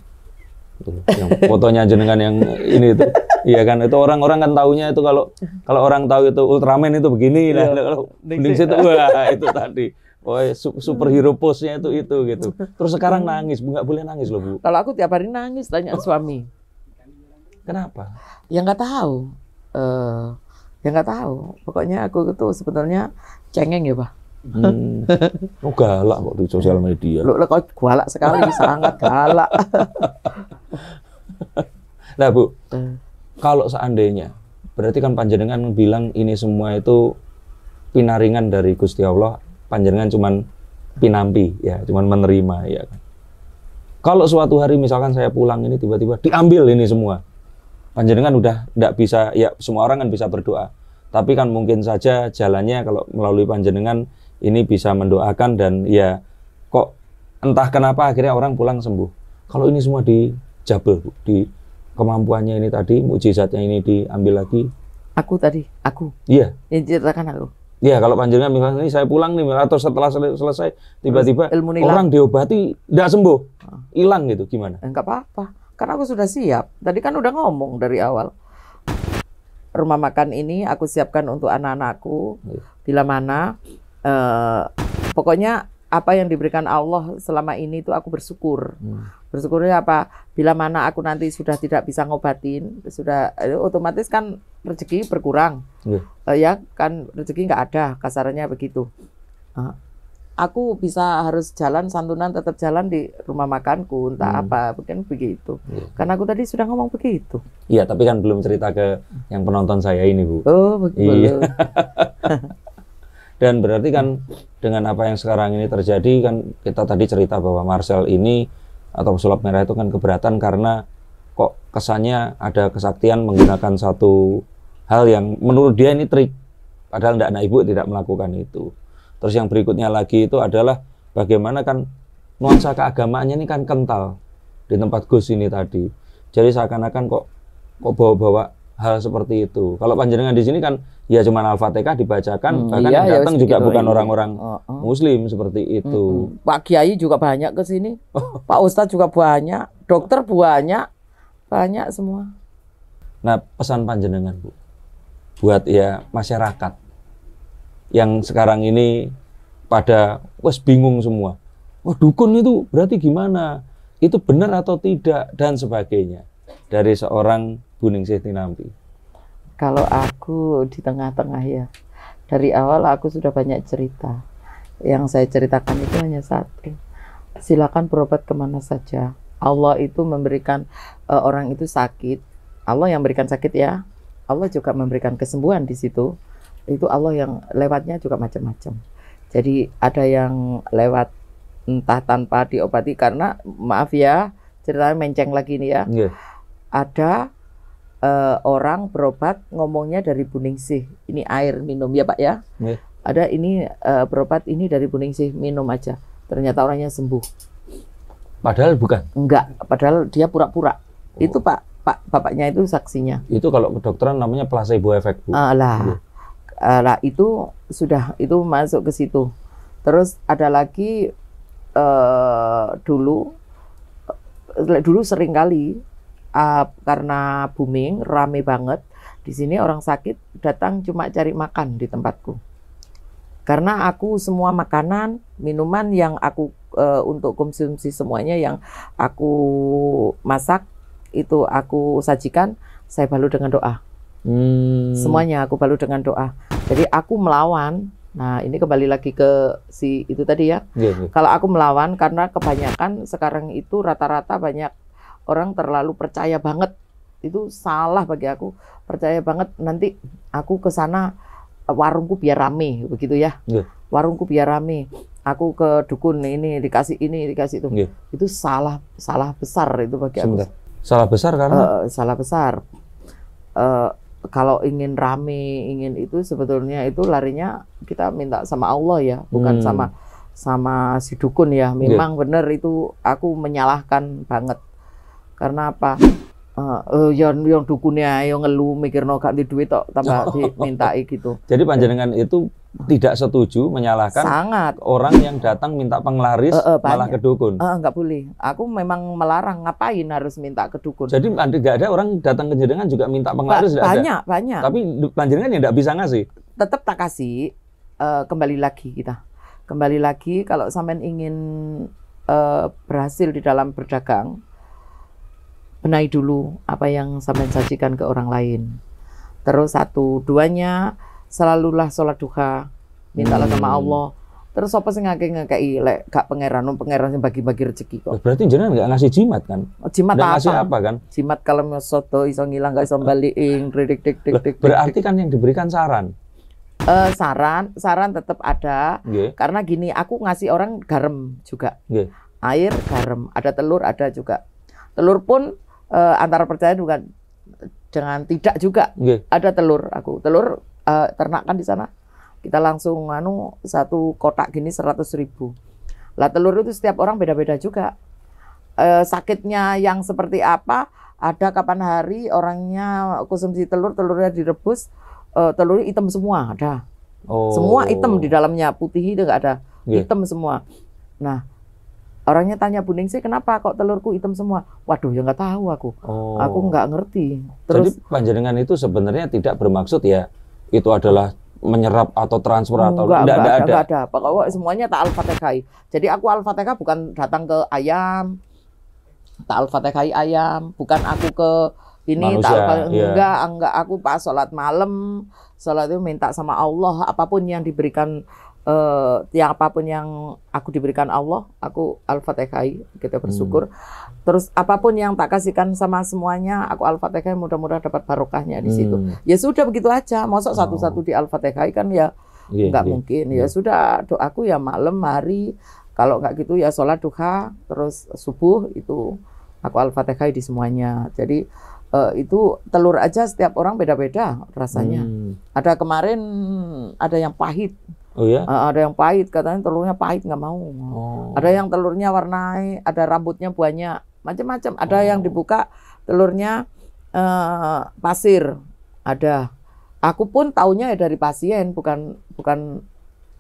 fotonya jenengan yang ini itu. Iya kan, itu orang-orang kan taunya itu kalau orang tahu itu Ultraman itu begini lah. Kalau Bu Ningsih itu wah itu tadi. Oh, superhero pose-nya itu gitu. Terus sekarang nangis, Bu, nggak boleh nangis loh, Bu. Kalau aku tiap hari nangis, tanya suami. Kenapa? Ya nggak tahu. Ya nggak tahu. Pokoknya aku itu sebetulnya cengeng ya, Pak. Oh, galak kok di sosial media. Lu kok galak sekali, sangat galak. Nah, Bu, kalau seandainya, berarti kan panjenengan bilang ini semua itu pinaringan dari Gusti Allah, panjenengan cuman pinampi, ya, cuman menerima, ya kan. Kalau suatu hari misalkan saya pulang ini tiba-tiba diambil ini semua, panjenengan udah nggak bisa, ya semua orang kan bisa berdoa, tapi kan mungkin saja jalannya kalau melalui panjenengan ini bisa mendoakan dan ya kok entah kenapa akhirnya orang pulang sembuh. Kalau ini semua dijabel, Bu, di kemampuannya ini tadi, mukjizatnya ini diambil lagi. Aku. Iya. Yang ceritakan aku. Iya, kalau panjenengan misalnya ini saya pulang nih atau setelah selesai tiba-tiba orang diobati nggak sembuh, hilang gitu, gimana? Enggak apa-apa, karena aku sudah siap. Tadi kan udah ngomong dari awal. Rumah makan ini aku siapkan untuk anak-anakku. Bila mana, pokoknya apa yang diberikan Allah selama ini itu aku bersyukur. Bersyukurnya apa? Bila mana aku nanti sudah tidak bisa ngobatin, sudah otomatis kan rezeki berkurang. Ya kan rezeki nggak ada, kasarannya begitu. Aku bisa harus jalan santunan, tetap jalan di rumah makanku, entah apa, mungkin begitu. Karena aku tadi sudah ngomong begitu. Iya, tapi kan belum cerita ke yang penonton saya ini, Bu. Oh, begitu. Iya. Dan berarti kan dengan apa yang sekarang ini terjadi kan kita tadi cerita bahwa Marcel ini atau pesulap merah itu kan keberatan karena kok kesannya ada kesaktian menggunakan satu hal yang menurut dia ini trik, padahal anak ibu tidak melakukan itu. Terus yang berikutnya lagi itu adalah bagaimana kan nuansa keagamaannya ini kan kental di tempat Gus ini tadi. Jadi seakan-akan kok bawa-bawa hal seperti itu. Kalau panjenengan di sini kan ya cuma Al-Fatihah dibacakan, bahkan yang datang juga bukan orang-orang Muslim seperti itu. Pak Kiai juga banyak ke sini, Pak Ustadz juga banyak, dokter banyak semua. Nah, pesan panjenengan, Bu, buat ya masyarakat yang sekarang ini pada bingung semua. Wah, dukun itu berarti gimana? Itu benar atau tidak dan sebagainya dari seorang Bu Ningsih Tinampi. Kalau aku di tengah-tengah ya, dari awal aku sudah banyak cerita. Yang saya ceritakan itu hanya satu. Silakan berobat kemana saja. Allah itu memberikan orang itu sakit. Allah yang memberikan sakit ya. Allah juga memberikan kesembuhan di situ. Itu Allah yang lewatnya juga macam-macam. Jadi ada yang lewat entah tanpa diobati karena maaf ya, ceritanya menceng lagi nih ya. Ada orang berobat ngomongnya dari Bu Ningsih, ini air minum ya Pak ya. Ada ini berobat ini dari Bu Ningsih, minum aja. Ternyata orangnya sembuh. Padahal bukan. Enggak, padahal dia pura-pura. Itu bapaknya itu saksinya. Itu kalau kedokteran namanya placebo effect, Bu. Lah itu sudah itu masuk ke situ. Terus ada lagi dulu sering kali karena booming rame banget di sini, orang sakit datang cuma cari makan di tempatku. Karena aku semua makanan, minuman yang aku untuk konsumsi semuanya yang aku masak itu aku sajikan, saya balut dengan doa. Semuanya aku balut dengan doa. Jadi aku melawan Nah, ini kembali lagi ke si itu tadi ya. Kalau aku melawan, karena kebanyakan sekarang itu rata-rata banyak orang terlalu percaya banget. Itu salah bagi aku. Percaya banget nanti aku ke sana warungku biar rame begitu ya. Warungku biar rame. Aku ke dukun ini dikasih itu. Itu salah besar itu bagi aku. Salah besar karena salah besar. Kalau ingin rame, ingin itu sebetulnya itu larinya kita minta sama Allah ya, bukan sama si dukun ya. Memang benar itu aku menyalahkan banget. Karena apa? Yang dukunnya yang ngeluh mikirno gak di duit tok tambah dimintai gitu. Jadi panjenengan itu tidak setuju menyalahkan sangat orang yang datang minta penglaris malah ke dukun. Enggak boleh. Aku memang melarang, ngapain harus minta ke dukun. Jadi nggak ada orang datang ke jenengan juga minta penglaris banyak. Tapi panjenengan ya nggak bisa ngasih. Tetap tak kasih. Kembali lagi kalau sampean ingin berhasil di dalam berdagang, benahi dulu apa yang sampean sajikan ke orang lain. Terus satu, duanya selalulah sholat duha, mintalah sama Allah. Terus apa sih ngakei lek gak pangeran sing bagi-bagi rezeki kok. Berarti jenengan nggak ngasih jimat kan? Jimat ngasih apa kan? Jimat kalau soto iso ngilang gak iso balikin, dik. Berarti kan yang diberikan saran. Saran tetap ada. Karena gini, aku ngasih orang garam juga. Air, garam, ada telur, ada juga. Telur pun antara percaya juga dengan tidak juga. Ada telur aku. Telur ternak kan di sana. Kita langsung satu kotak gini 100.000. Lah telur itu setiap orang beda-beda juga. Sakitnya yang seperti apa, ada kapan hari orangnya konsumsi telurnya direbus, telurnya hitam semua, ada. Semua hitam di dalamnya, putih itu enggak ada. Hitam semua. Nah, orangnya tanya Bu Ningsih, kenapa kok telurku hitam semua? Waduh, ya nggak tahu aku. Aku nggak ngerti. Terus, jadi panjenengan itu sebenarnya tidak bermaksud ya itu adalah menyerap atau transfer atau enggak ada. Pokoknya semuanya tak al-fatihai. Jadi aku al-fatihah bukan datang ke ayam, tak al-fatihai ayam, bukan aku ke ini manusia, enggak aku pas sholat malam, sholat itu minta sama Allah apapun yang diberikan. Apapun yang aku diberikan Allah, aku al-fatihai, kita bersyukur. Terus apapun yang tak kasihkan sama semuanya, aku al-fatihai, mudah-mudahan dapat barokahnya di situ. Ya sudah begitu aja. Masa satu-satu di al-fatihai kan ya nggak mungkin. Ya sudah, doaku ya malam hari. Kalau nggak gitu ya sholat duha, terus subuh itu aku al-fatihai di semuanya. Jadi itu telur aja setiap orang beda-beda rasanya. Ada kemarin ada yang pahit. Ada yang pahit, katanya telurnya pahit nggak mau. Ada yang telurnya warnai, ada rambutnya banyak, macam-macam. Ada yang dibuka telurnya pasir, ada. Aku pun taunya ya dari pasien, bukan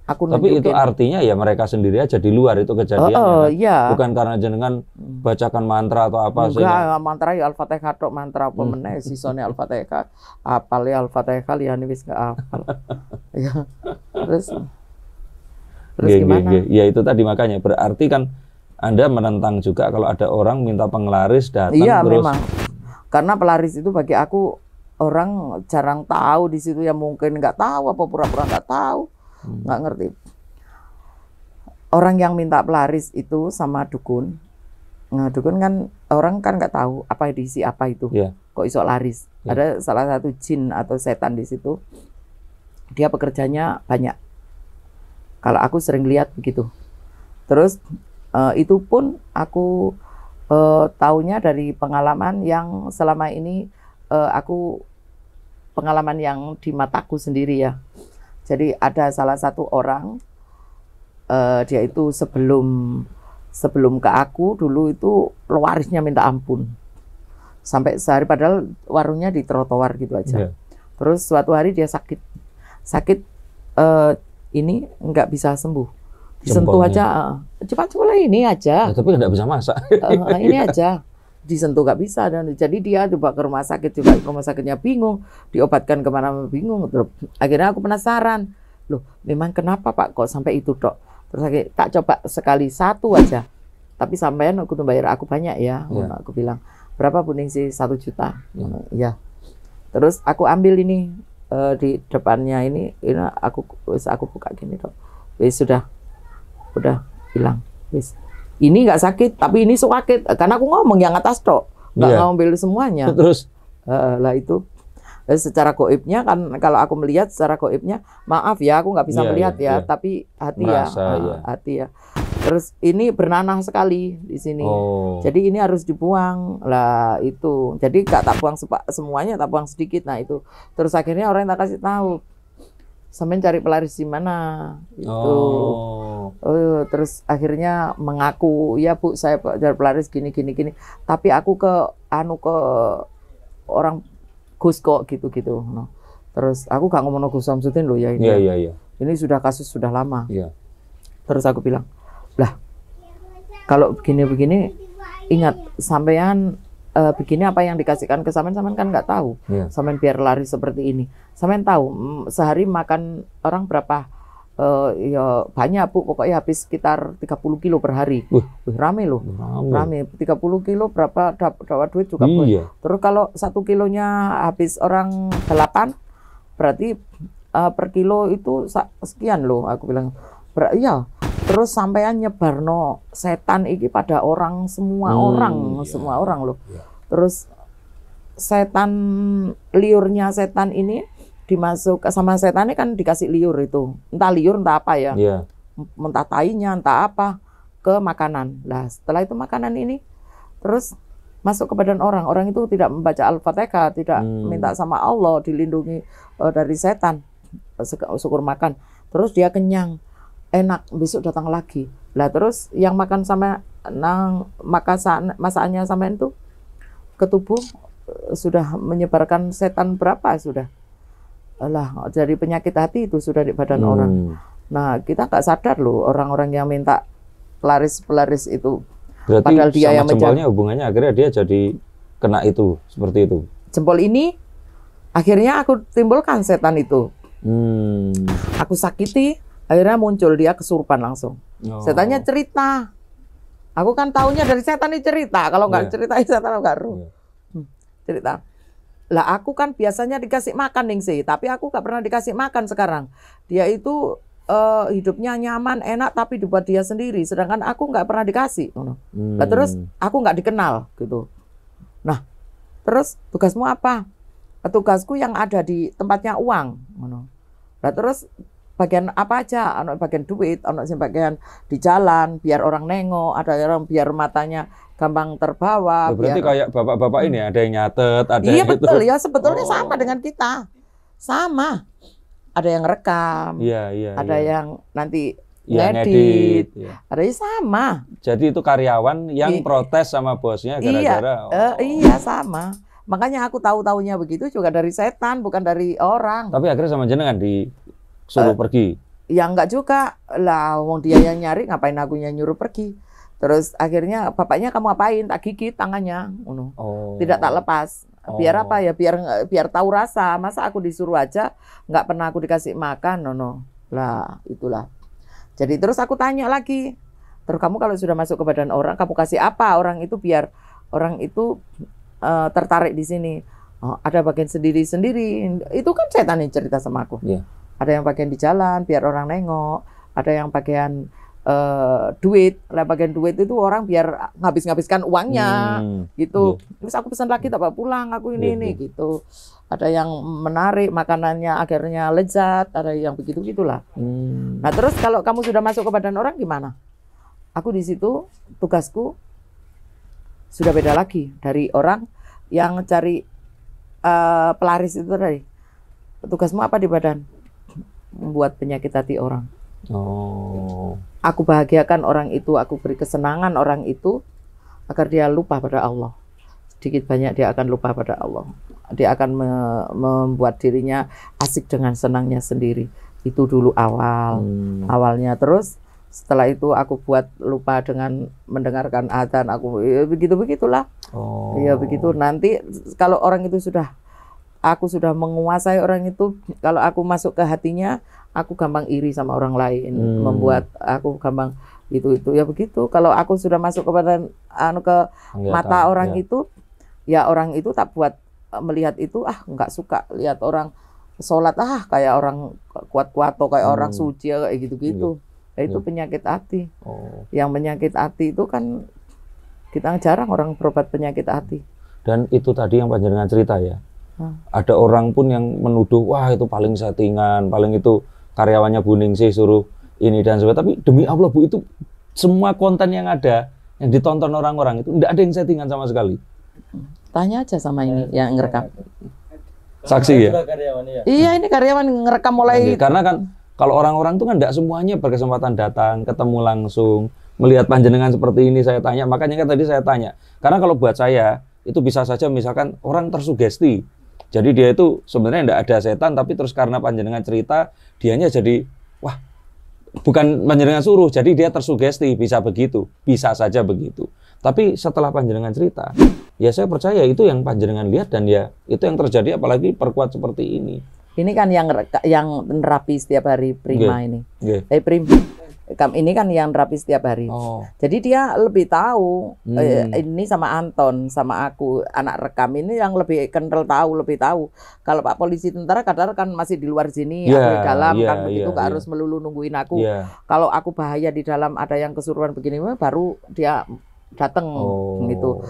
aku nunjukin. Tapi itu artinya ya mereka sendiri aja di luar itu kejadiannya. Iya. Bukan karena jenengan bacakan mantra atau apa sih? Enggak, mantra ya al-fatihah tok, mantra apa meneh sisone al-fatihah. Apal ya al-fatihah liyane wis gak apal. Ya. Terus gimana? Ya itu tadi makanya berarti kan Anda menentang juga kalau ada orang minta penglaris datang terus. Memang. Karena pelaris itu bagi aku orang jarang tahu di situ, ya mungkin nggak tahu apa pura-pura nggak tahu. Nggak ngerti. Orang yang minta pelaris itu sama dukun. Nah, dukun kan orang kan nggak tahu apa diisi apa itu. Kok iso laris. Ada salah satu jin atau setan di situ. Dia pekerjanya banyak. Kalau aku sering lihat begitu. Terus itu pun aku taunya dari pengalaman yang selama ini aku pengalaman yang di mataku sendiri ya. Jadi ada salah satu orang, dia itu sebelum ke aku dulu itu warisnya minta ampun. Sampai sehari padahal warungnya di trotoar gitu aja. Terus suatu hari dia sakit ini nggak bisa sembuh. Disentuh aja, cepat ini aja. Tapi nggak bisa masak. Ini aja. Disentuh nggak bisa, dan jadi dia coba ke rumah sakit juga, rumah sakitnya bingung, diobatkan kemana bingung. Terus akhirnya aku penasaran, loh memang kenapa Pak kok sampai itu dok? Terus tak coba sekali satu aja, tapi sampean aku tuh bayar aku banyak ya. Aku bilang berapa Bu Ningsih? 1 juta. Ya. Terus aku ambil ini di depannya ini aku buka gini toh. Wis udah hilang. Wis. Ini nggak sakit, tapi ini sakit. Karena aku ngomong yang atas toh, nggak ngambil semuanya. Terus lah itu secara goibnya kan, kalau aku melihat secara goibnya, maaf ya aku nggak bisa melihat ya, tapi hati merasa, hati ya. Terus ini bernanah sekali di sini. Jadi ini harus dibuang lah itu. Jadi nggak tak buang semuanya, tak buang sedikit. Nah itu. Terus akhirnya orang tak kasih tahu, sampean cari pelaris di mana itu. Terus akhirnya mengaku, ya Bu, saya cari pelaris gini. Tapi aku ke orang Gus kok gitu. No. Terus aku gak ngomong Gus Samsudin loh ya ini. Iya. Ini sudah kasus sudah lama. Iya. Terus aku bilang, lah kalau begini ingat sampean begini apa yang dikasihkan ke sampean kan nggak tahu. Sampean biar lari seperti ini. Sampean tahu sehari makan orang berapa? Ya banyak Bu, pokoknya habis sekitar 30 kilo per hari. Rame loh. Rame. 30 kilo berapa dapat duit juga. Terus kalau 1 kilonya habis orang 8, berarti per kilo itu sekian loh, aku bilang. Iya. Terus sampean nyebarno setan iki pada orang, semua orang loh. Terus setan, liurnya setan ini dimasuk sama setannya kan dikasih liur itu, entah liur entah apa ya, entah tainya entah apa, ke makanan. Lah setelah itu makanan ini terus masuk ke badan orang itu tidak membaca Al-Fatihah, tidak minta sama Allah dilindungi dari setan, syukur makan, terus dia kenyang, enak, besok datang lagi. Lah terus yang makan sama masakannya sama itu ke tubuh sudah menyebarkan setan berapa sudah. Lah jadi penyakit hati itu sudah di badan orang. Nah kita nggak sadar loh, orang-orang yang minta pelaris itu. Berarti padahal dia sama yang jempolnya hubungannya akhirnya dia jadi kena itu, seperti itu. Jempol ini akhirnya aku timbulkan setan itu. Aku sakiti, akhirnya muncul dia kesurupan langsung. Setannya cerita. Aku kan taunya dari setan ini cerita. Kalau nggak cerita setan nggak cerita. Lah aku kan biasanya dikasih makan nih sih, tapi aku gak pernah dikasih makan sekarang. Dia itu hidupnya nyaman, enak, tapi dibuat dia sendiri. Sedangkan aku nggak pernah dikasih. Nah, terus aku nggak dikenal gitu. Nah, terus tugasmu apa? Tugasku yang ada di tempatnya uang. Nah, terus bagian apa aja? Bagian duit, bagian di jalan, biar orang nengok, ada orang biar matanya gampang terbawa. Berarti kayak bapak-bapak ini ada yang nyatet, ada yang betul itu. Ya, sebetulnya sama dengan kita. Sama. Ada yang rekam. Ada yang nanti ngedit. Ada yang sama. Jadi itu karyawan yang protes sama bosnya gara-gara. Iya, sama. Makanya aku tahu-taunya begitu juga dari setan, bukan dari orang. Tapi akhirnya sama jenengan disuruh pergi. Ya enggak juga. Lah, wong dia yang nyari, ngapain aku yang nyuruh pergi. Terus akhirnya bapaknya kamu apain? Tak gigit tangannya, tidak tak lepas. Biar apa ya? Biar tahu rasa. Masa aku disuruh aja, nggak pernah aku dikasih makan, Lah itulah. Jadi terus aku tanya lagi. Terus kamu kalau sudah masuk ke badan orang, kamu kasih apa orang itu biar orang itu tertarik di sini. Ada bagian sendiri-sendiri. Itu kan setan yang cerita sama aku. Ada yang bagian di jalan, biar orang nengok. Ada yang bagian duit, lah bagian duit itu orang biar ngabiskan uangnya gitu. Terus aku pesan lagi tak bawa pulang, aku ini gitu. Ada yang menarik makanannya akhirnya lezat, ada yang begitu-gitulah. Nah, terus kalau kamu sudah masuk ke badan orang gimana? Aku di situ tugasku sudah beda lagi dari orang yang cari pelaris itu tadi. Tugasmu apa di badan? Membuat penyakit hati orang. Aku bahagiakan orang itu, aku beri kesenangan orang itu agar dia lupa pada Allah. Sedikit banyak dia akan lupa pada Allah. Dia akan membuat dirinya asik dengan senangnya sendiri. Itu dulu awalnya. Terus setelah itu aku buat lupa dengan mendengarkan adzan. Aku begitulah. Ya begitu. Nanti kalau orang itu aku sudah menguasai orang itu, kalau aku masuk ke hatinya, aku gampang iri sama orang lain, membuat aku gampang itu ya begitu. Kalau aku sudah masuk kepada ke mata orang itu, ya orang itu tak buat melihat itu, nggak suka lihat orang sholat kayak orang kuat-kuat atau kayak orang suci kayak gitu-gitu. Nah, itu Iya. penyakit hati. Oh. Yang penyakit hati itu kan kita jarang orang berobat penyakit hati. Dan itu tadi yang panjenengan cerita ya. Ada orang pun yang menuduh, wah itu paling settingan, paling itu karyawannya Bu Ningsih suruh ini dan sebagainya. Tapi demi Allah Bu, itu semua konten yang ada, yang ditonton orang-orang itu tidak ada yang settingan sama sekali. Tanya aja sama ini yang ngerekam. Saksi ya? Juga karyawan ya. Iya, ini karyawan ngerekam mulai. Karena kan kalau orang-orang itu kan tidak semuanya berkesempatan datang, ketemu langsung, melihat panjenengan seperti ini. Saya tanya, makanya kan tadi saya tanya. Karena kalau buat saya itu bisa saja misalkan orang tersugesti. Jadi dia itu sebenarnya tidak ada setan, tapi terus karena panjenengan cerita, dianya jadi wah, bukan panjenengan suruh, jadi dia tersugesti, bisa begitu, bisa saja begitu. Tapi setelah panjenengan cerita, ya saya percaya itu yang panjenengan lihat dan ya itu yang terjadi, apalagi perkuat seperti ini. Ini kan yang nerapi setiap hari Prima ini. Prim, ini kan yang nerapi setiap hari. Oh. Jadi dia lebih tahu ini sama Anton, sama aku, anak rekam ini yang lebih kental tahu, lebih tahu. Kalau Pak Polisi Tentara kadang kan masih di luar sini, aku di dalam kan begitu, nggak harus melulu nungguin aku. Kalau aku bahaya di dalam, ada yang kesurupan begini, baru dia datang gitu.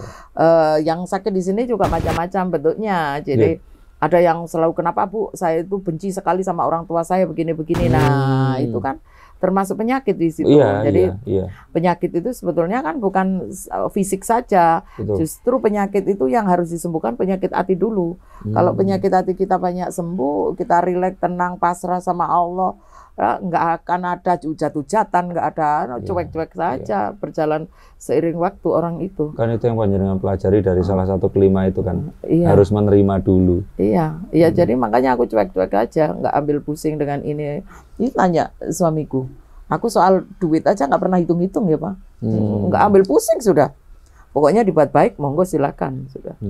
Yang sakit di sini juga macam-macam bentuknya. Jadi ada yang selalu, kenapa Bu, saya itu benci sekali sama orang tua saya begini-begini. Nah, itu kan termasuk penyakit di situ. Jadi penyakit itu sebetulnya kan bukan fisik saja. Justru penyakit itu yang harus disembuhkan penyakit hati dulu. Kalau penyakit hati kita banyak sembuh, kita rileks, tenang, pasrah sama Allah, nggak akan ada hujat-hujatan, nggak ada cuek-cuek saja, berjalan seiring waktu orang itu. Kan itu yang panjenengan pelajari dari salah satu kelima itu kan, harus menerima dulu. Jadi makanya aku cuek-cuek aja, nggak ambil pusing dengan ini. Ini tanya suamiku, aku soal duit aja nggak pernah hitung-hitung ya Pak, nggak ambil pusing sudah. Pokoknya dibuat baik, monggo silakan sudah.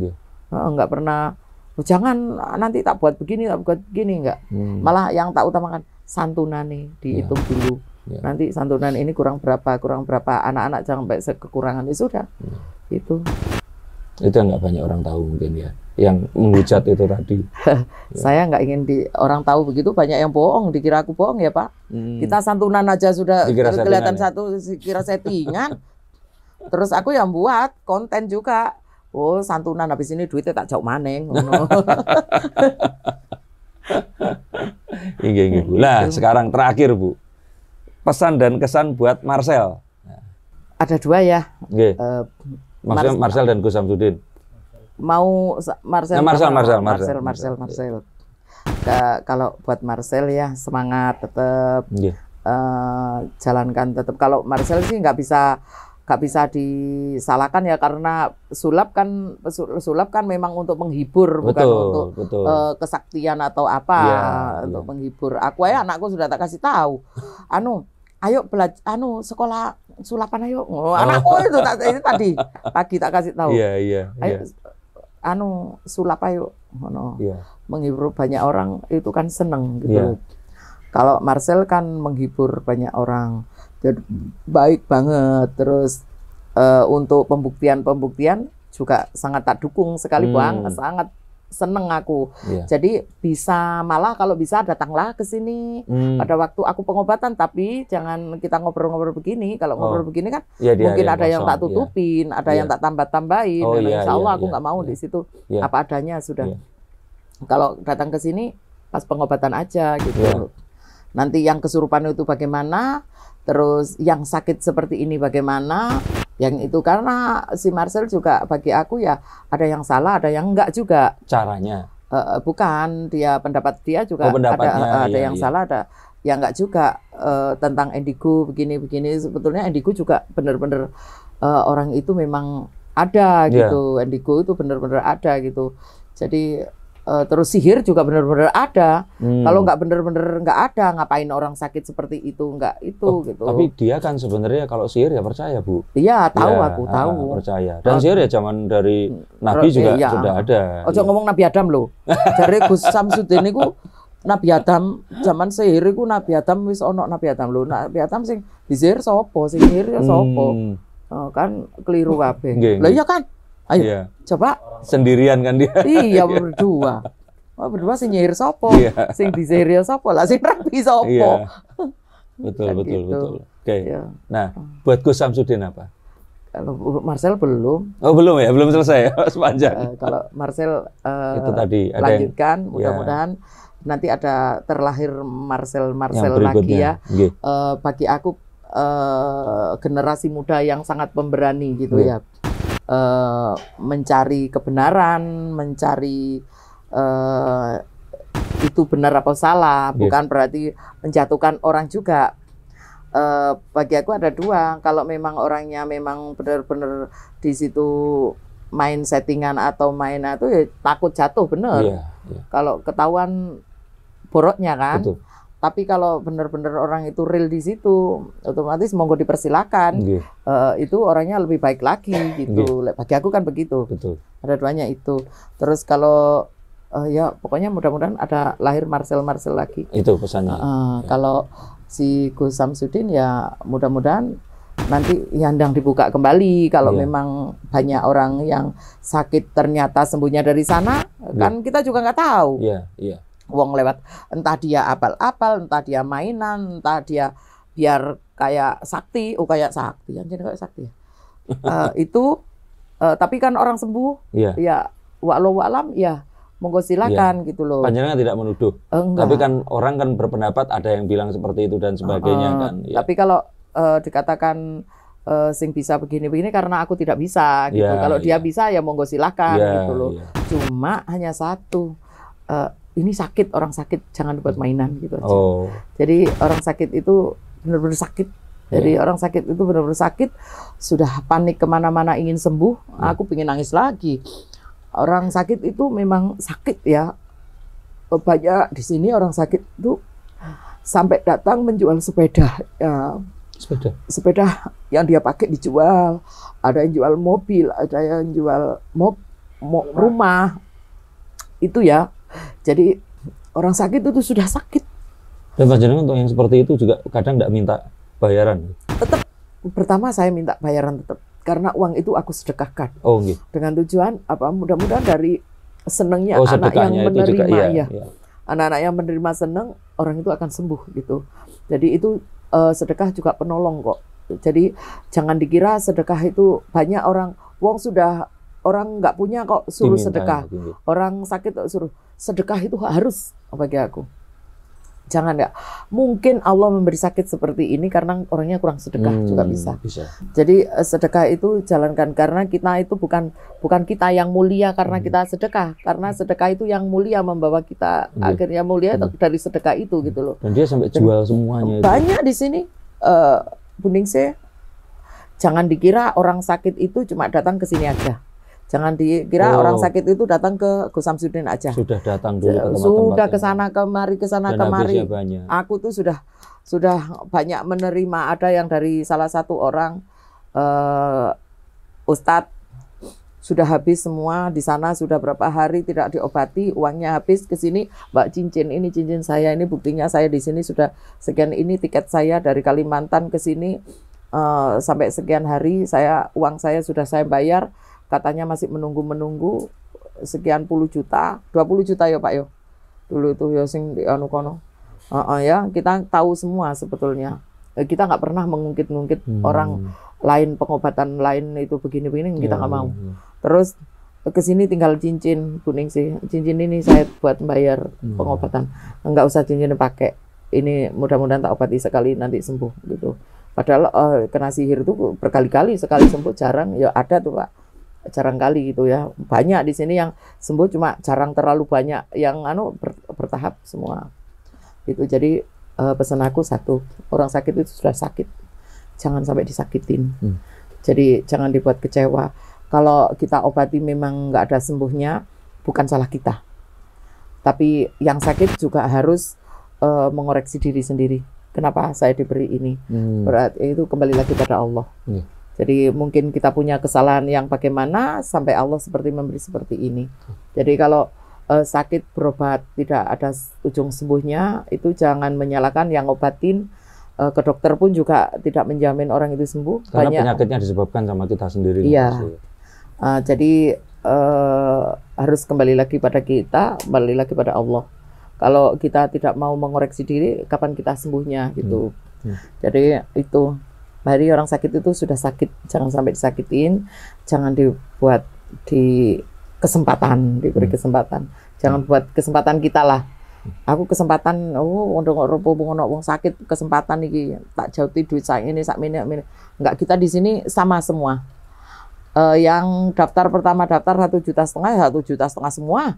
Nggak pernah, jangan nanti tak buat begini, tak buat begini, nggak. Malah yang tak utamakan santunan nih dihitung dulu. Nanti santunan ini kurang berapa, anak-anak jangan sampai kekurangan, ya sudah. Itu yang nggak banyak orang tahu mungkin ya, yang menghujat itu tadi. Saya nggak ingin orang tahu begitu, banyak yang bohong, dikira aku bohong ya Pak. Kita santunan aja sudah kelihatan satu, kira settingan. Terus aku yang buat konten juga. Oh santunan, habis ini duitnya tak jauh maneng. Iya, Bu. Nah, sekarang terakhir Bu, pesan dan kesan buat Marcel. Ada dua ya. Maksudnya Marcel dan Gus Samsudin. Mau Marcel. Kalau buat Marcel ya semangat tetap, jalankan tetap. Kalau Marcel sih nggak bisa disalahkan ya, karena sulap kan memang untuk menghibur, bukan untuk kesaktian atau apa, untuk menghibur. Aku ya anakku sudah tak kasih tahu, ayo belajar, sekolah sulapan ayo. Anakku itu tadi pagi tak kasih tahu. Ayo sulap ayo, menghibur banyak orang itu kan seneng gitu. Kalau Marcel kan menghibur banyak orang. Jadi baik banget. Terus untuk pembuktian juga sangat tak dukung sekali Bang, sangat seneng aku. Jadi bisa, malah kalau bisa datanglah ke sini pada waktu aku pengobatan, tapi jangan kita ngobrol-ngobrol begini. Kalau ngobrol begini kan mungkin ada yang tak tutupin, ada yang tak tambah-tambahin. Insya Allah aku nggak mau di situ, apa adanya sudah. Kalau datang ke sini pas pengobatan aja gitu. Nanti yang kesurupan itu bagaimana, terus yang sakit seperti ini bagaimana, yang itu karena si Marcel juga bagi aku ya ada yang salah, ada yang enggak juga. Caranya? Bukan, pendapat dia juga ada yang salah, ada yang enggak juga. Tentang indigo begini-begini, sebetulnya indigo juga benar-benar orang itu memang ada gitu, indigo itu benar-benar ada gitu. Jadi terus sihir juga benar-benar ada. Kalau nggak benar-benar nggak ada, ngapain orang sakit seperti itu, nggak itu gitu. Tapi dia kan sebenarnya kalau sihir ya percaya Bu. Iya tahu, aku tahu. Percaya. Dan sihir ya zaman dari Nabi juga sudah ada. Ojo ngomong Nabi Adam loh. Jare Gus Samsudin niku Nabi Adam, zaman sihir iku Nabi Adam wis ono Nabi Adam lho. Nabi Adam sing disihir sapa? Sing sihir ya sapa? Kan keliru kabeh. Lah iya kan? Ayo, coba. Sendirian kan dia. Iya berdua. Oh, berdua sing nyihir sopo, Iya. sing disihir sopo lah, sing rapi sopo. Iya. Betul, Kan betul, gitu. betul. Oke. Iya. Nah, buat Gus Samsudin apa? Kalau Marcel belum. Oh, belum ya? Belum selesai ya? Sepanjang. Kalau Marcel Itu tadi ada lanjutkan, yang, mudah-mudahan nanti ada terlahir Marcel yang lagi ya. berikutnya. Nggih. Bagi aku generasi muda yang sangat pemberani gitu Iya. ya. Mencari kebenaran, mencari itu benar apa salah, Yes. bukan berarti menjatuhkan orang juga. Bagi aku ada dua, kalau memang orangnya memang benar-benar di situ main settingan atau main itu ya takut jatuh bener. Iya, iya. Kalau ketahuan boroknya kan. Betul. Tapi kalau benar-benar orang itu real di situ, otomatis monggo dipersilakan. Nggih, Itu orangnya lebih baik lagi gitu. Bagi aku kan begitu. betul. Ada duanya itu. Terus kalau ya pokoknya mudah-mudahan ada lahir Marcel lagi. Itu pesannya. Kalau si Gus Samsudin ya mudah-mudahan nanti yandang dibuka kembali. Kalau Iya. memang banyak orang yang sakit ternyata sembuhnya dari sana, kan kita juga nggak tahu. Iya, iya. Wong lewat entah dia apal-apal, entah dia mainan, entah dia biar kayak sakti, kayak sakti, anjir kayak sakti ya. Tapi kan orang sembuh, Iya. ya wa'allahu a'lam, ya monggo silakan gitu loh. Panjenengan tidak menuduh. Enggak. Tapi kan orang kan berpendapat ada yang bilang seperti itu dan sebagainya kan. Iya. Tapi kalau dikatakan sing bisa begini-begini karena aku tidak bisa gitu. Iya, Kalau dia iya. bisa ya monggo silakan Iya, gitu loh. iya. Cuma hanya satu, ini sakit, orang sakit jangan dibuat mainan gitu aja. Oh, Jadi orang sakit itu benar-benar sakit. Jadi Iya. orang sakit itu benar-benar sakit, sudah panik kemana-mana ingin sembuh. Iya. Aku pengen nangis lagi. Orang sakit itu memang sakit ya. Banyak di sini orang sakit itu sampai datang menjual sepeda. Ya, sepeda. sepeda yang dia pakai dijual. Ada yang jual mobil, ada yang jual rumah. Itu ya. Jadi orang sakit itu sudah sakit. Dan panjenengan untuk yang seperti itu juga kadang tidak minta bayaran. Tetap pertama saya minta bayaran tetap karena uang itu aku sedekahkan Oh, gitu. dengan tujuan apa mudah-mudahan dari senengnya Oh, anak yang sedekahnya itu juga menerima iya. ya Iya. anak-anak yang menerima seneng orang itu akan sembuh gitu. Jadi itu sedekah juga penolong kok. Jadi jangan dikira sedekah itu banyak orang sudah orang nggak punya kok suruh Diminta, sedekah. gitu. Orang sakit kok suruh sedekah itu harus bagi aku. Jangan ya. Mungkin Allah memberi sakit seperti ini karena orangnya kurang sedekah juga bisa. Bisa. Jadi sedekah itu jalankan karena kita itu bukan kita yang mulia karena kita sedekah, karena sedekah itu yang mulia membawa kita akhirnya mulia dari sedekah itu gitu loh. Dan dia sampai jual semuanya. Banyak di sini Buningse. Jangan dikira orang sakit itu cuma datang ke sini aja. Jangan dikira orang sakit itu datang ke Gus Samsudin aja. Sudah datang dulu ke tempat-tempat. Sudah ke sana kemari, ke sana Dan kemari. habisnya banyak. Aku tuh sudah banyak menerima. Ada yang dari salah satu orang Ustadz sudah habis semua di sana, sudah berapa hari tidak diobati, uangnya habis. Ke sini, Mbak, cincin ini cincin saya, ini buktinya saya di sini sudah sekian, ini tiket saya dari Kalimantan ke sini sampai sekian hari, uang saya sudah saya bayar. Katanya masih menunggu sekian puluh juta, 20 juta ya Pak yo. Dulu itu ya sing di anu kono. Ya, kita tahu semua sebetulnya. Kita nggak pernah mengungkit-ungkit orang lain, pengobatan lain itu begini-begini, kita nggak mau. Terus ke sini tinggal cincin kuning sih. Cincin ini saya buat bayar pengobatan. Nggak usah cincin pakai. Ini mudah-mudahan tak obati sekali nanti sembuh gitu. Padahal kena sihir itu berkali-kali, sekali sembuh jarang. Ya ada tuh Pak. Jarang kali gitu ya. Banyak di sini yang sembuh cuma jarang terlalu banyak yang bertahap semua. Itu jadi pesan aku satu, orang sakit itu sudah sakit. Jangan sampai disakitin. Jadi jangan dibuat kecewa. Kalau kita obati memang nggak ada sembuhnya, bukan salah kita. Tapi yang sakit juga harus mengoreksi diri sendiri. Kenapa saya diberi ini? Berarti itu kembali lagi pada Allah. Jadi mungkin kita punya kesalahan yang bagaimana sampai Allah seperti memberi seperti ini. Jadi kalau sakit berobat tidak ada ujung sembuhnya, itu jangan menyalahkan yang obatin. Ke dokter pun juga tidak menjamin orang itu sembuh. Karena penyakitnya disebabkan sama kita sendiri. Iya. Jadi harus kembali lagi pada kita, kembali lagi pada Allah. Kalau kita tidak mau mengoreksi diri, kapan kita sembuhnya gitu. Jadi itu, hari orang sakit itu sudah sakit, jangan sampai disakitin, jangan dibuat di kesempatan, diberi kesempatan. Jangan buat kesempatan kita lah. Aku kesempatan, wong sakit kesempatan iki tak jauhi duit sak ini sak mini. Enggak, kita di sini sama semua. Yang daftar pertama daftar 1,5 juta ya 1,5 juta semua.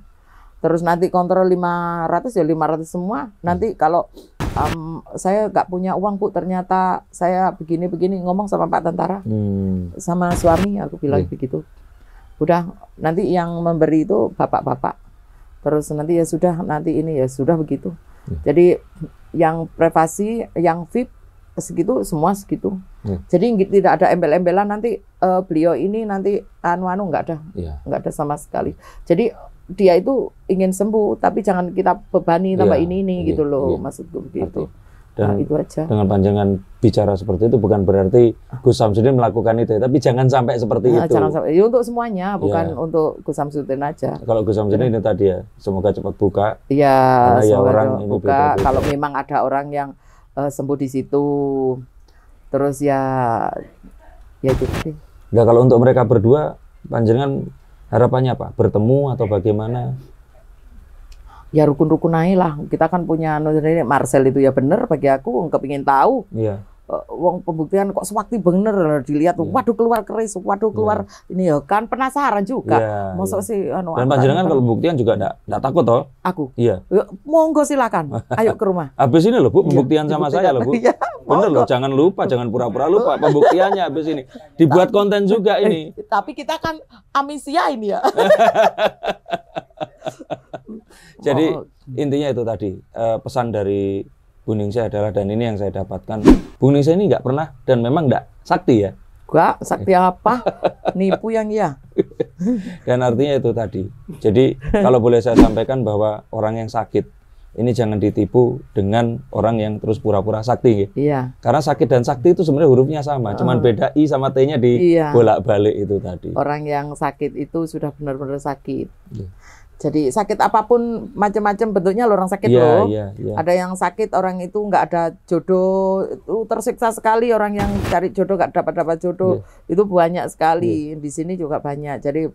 Terus nanti kontrol 500 ya 500 semua. Nanti kalau saya nggak punya uang Bu, ternyata saya begini ngomong sama Pak Tentara, sama suami aku bilang begitu. Udah, nanti yang memberi itu bapak-bapak. Terus nanti ya sudah, nanti ini ya sudah begitu. Jadi yang privasi, yang VIP segitu, semua segitu. Jadi tidak ada embel-embelan nanti beliau ini nanti anu nggak ada, nggak ada sama sekali. Jadi dia itu ingin sembuh, tapi jangan kita bebani tambah ini gitu loh, maksudku begitu. Dan itu aja. Dengan panjangan bicara seperti itu bukan berarti Gus Samsudin melakukan itu, tapi jangan sampai seperti itu. Jangan sampai. Ya, untuk semuanya, bukan untuk Gus Samsudin aja. Kalau Gus Samsudin ini tadi ya, semoga cepat buka. Iya, semoga orang buka. Kalau memang ada orang yang sembuh di situ, terus ya itu sih. Nah, kalau untuk mereka berdua, panjenengan harapannya apa? Bertemu atau bagaimana? Ya rukun-rukun aja lah. Kita kan punya Marcel itu ya bener bagi aku, kepingin tahu. Iya. Wong pembuktian kok sewaktu bener dilihat, waduh keluar keris, waduh keluar ini ya kan penasaran juga. Mosok sih anu. Dan panjenengan kalau pembuktian juga enggak takut toh? Aku. Iya. Monggo silakan. Ayo ke rumah. Habis ini loh Bu, pembuktian sama saya loh Bu. Iya, bener loh, jangan lupa, jangan pura-pura lupa pembuktiannya habis ini. Dibuat konten juga ini. Tapi kita kan amnesia ini ya. Jadi intinya itu tadi, pesan dari Bu Ningsih adalah, dan ini yang saya dapatkan, Bu Ningsih ini nggak pernah dan memang nggak sakti ya. Enggak, sakti apa? Nipu yang iya. Dan artinya itu tadi. Jadi kalau boleh saya sampaikan bahwa orang yang sakit ini jangan ditipu dengan orang yang terus pura-pura sakti. Iya. Karena sakit dan sakti itu sebenarnya hurufnya sama, cuman beda I sama T-nya di bolak-balik itu tadi. Orang yang sakit itu sudah benar-benar sakit. Jadi sakit apapun macam-macam bentuknya loh, orang sakit loh. Ada yang sakit orang itu nggak ada jodoh, itu tersiksa sekali orang yang cari jodoh nggak dapat jodoh. Itu banyak sekali. Di sini juga banyak. Jadi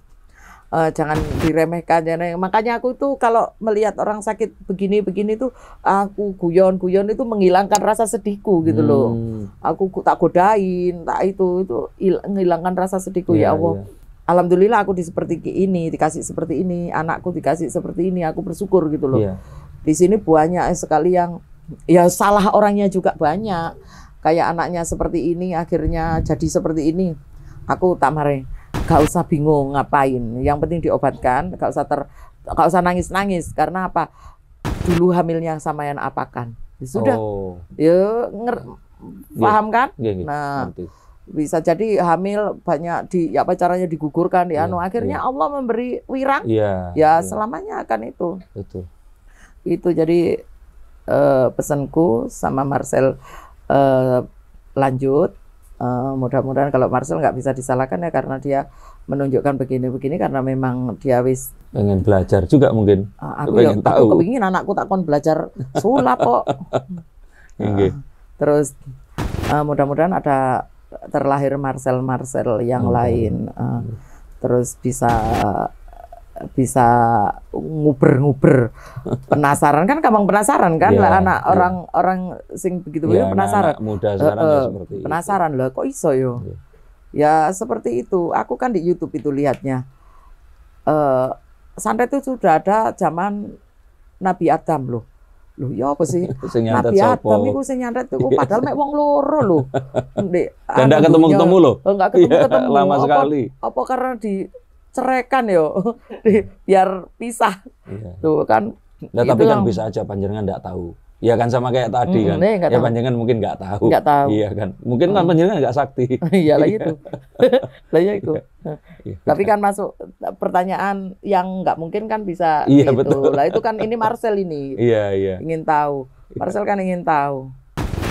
jangan diremehkan. Makanya aku tuh kalau melihat orang sakit begini tuh aku guyon itu menghilangkan rasa sedihku gitu loh. Aku tak godain, tak itu menghilangkan rasa sedihku ya Allah. Alhamdulillah aku seperti ini, dikasih seperti ini, anakku dikasih seperti ini, aku bersyukur gitu loh. Di sini banyak sekali yang ya salah orangnya juga banyak. Kayak anaknya seperti ini, akhirnya jadi seperti ini. Aku tak marah, gak usah bingung ngapain. Yang penting diobatkan, gak usah nangis-nangis. Karena apa? Dulu hamilnya sama yang apakan. Ya sudah, ya paham kan? Nah. Bisa jadi hamil banyak caranya digugurkan akhirnya Allah memberi wirang selamanya akan itu. Itu jadi pesanku sama Marcel, lanjut, mudah-mudahan kalau Marcel nggak bisa disalahkan ya karena dia menunjukkan begini-begini karena memang dia wis pengen belajar juga mungkin. Aku kepingin anakku takon belajar sulap kok. Terus mudah-mudahan ada terlahir Marcel yang lain, terus bisa nguber penasaran kan, gampang penasaran kan lah anak orang sing begitu penasaran. Anak muda sekarang seperti penasaran lah kok iso yo. Ya seperti itu. Aku kan di YouTube itu lihatnya. Santet itu sudah ada zaman Nabi Adam loh. Loh ya apa sih? Nabi Adam itu sing nyantet itu padahal mek wong loro loh. Dan enggak ketemu-ketemu loh. Enggak ketemu-ketemu. Lama sekali. Apa karena diceraikan yo? Biar pisah. Tuh kan. Nah, tapi kan bisa aja panjenengan enggak tahu. Ya kan sama kayak tadi kan. Ya panjenengan mungkin nggak tahu. Iya kan. Mungkin kan panjenengan nggak sakti. Iyalah itu. Lah ya itu. Tapi kan masuk pertanyaan yang nggak mungkin kan bisa gitu. Betul. Lah itu kan ini Marcel ini. Iya. Ingin tahu. Marcel kan ingin tahu.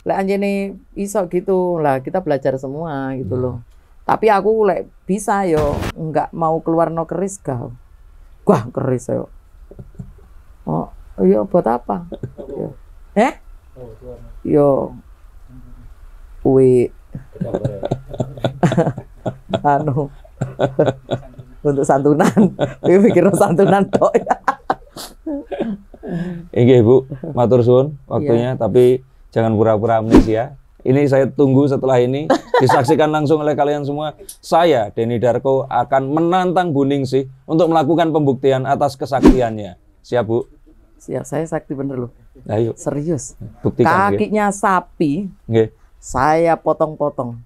Lah anjene iso gitu. Lah kita belajar semua gitu loh. Tapi aku bisa yo nggak mau keluar no keris kau. Wah, keris saya. Oh, iya buat apa? Oh, Tuhan. Yo, kue anu untuk santunan. Kue pikir santunan tok. Inggih Bu, matur suwun waktunya, tapi jangan pura-pura amnesia. Ini saya tunggu setelah ini disaksikan langsung oleh kalian semua. Saya Denny Darko akan menantang Bu Ningsih untuk melakukan pembuktian atas kesaktiannya. Siap Bu? Siap, saya sakti bener loh. Ayo Serius. buktikan. Nggih. Kakinya sapi Nggih. saya potong-potong.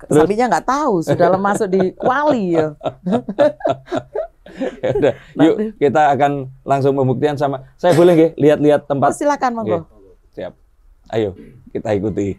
Sapinya nggak tahu, sudah masuk di kuali ya. Ya udah, yuk kita akan langsung pembuktian sama. Saya boleh nggih lihat-lihat tempat? Silakan monggo. Siap. Ayo kita ikuti.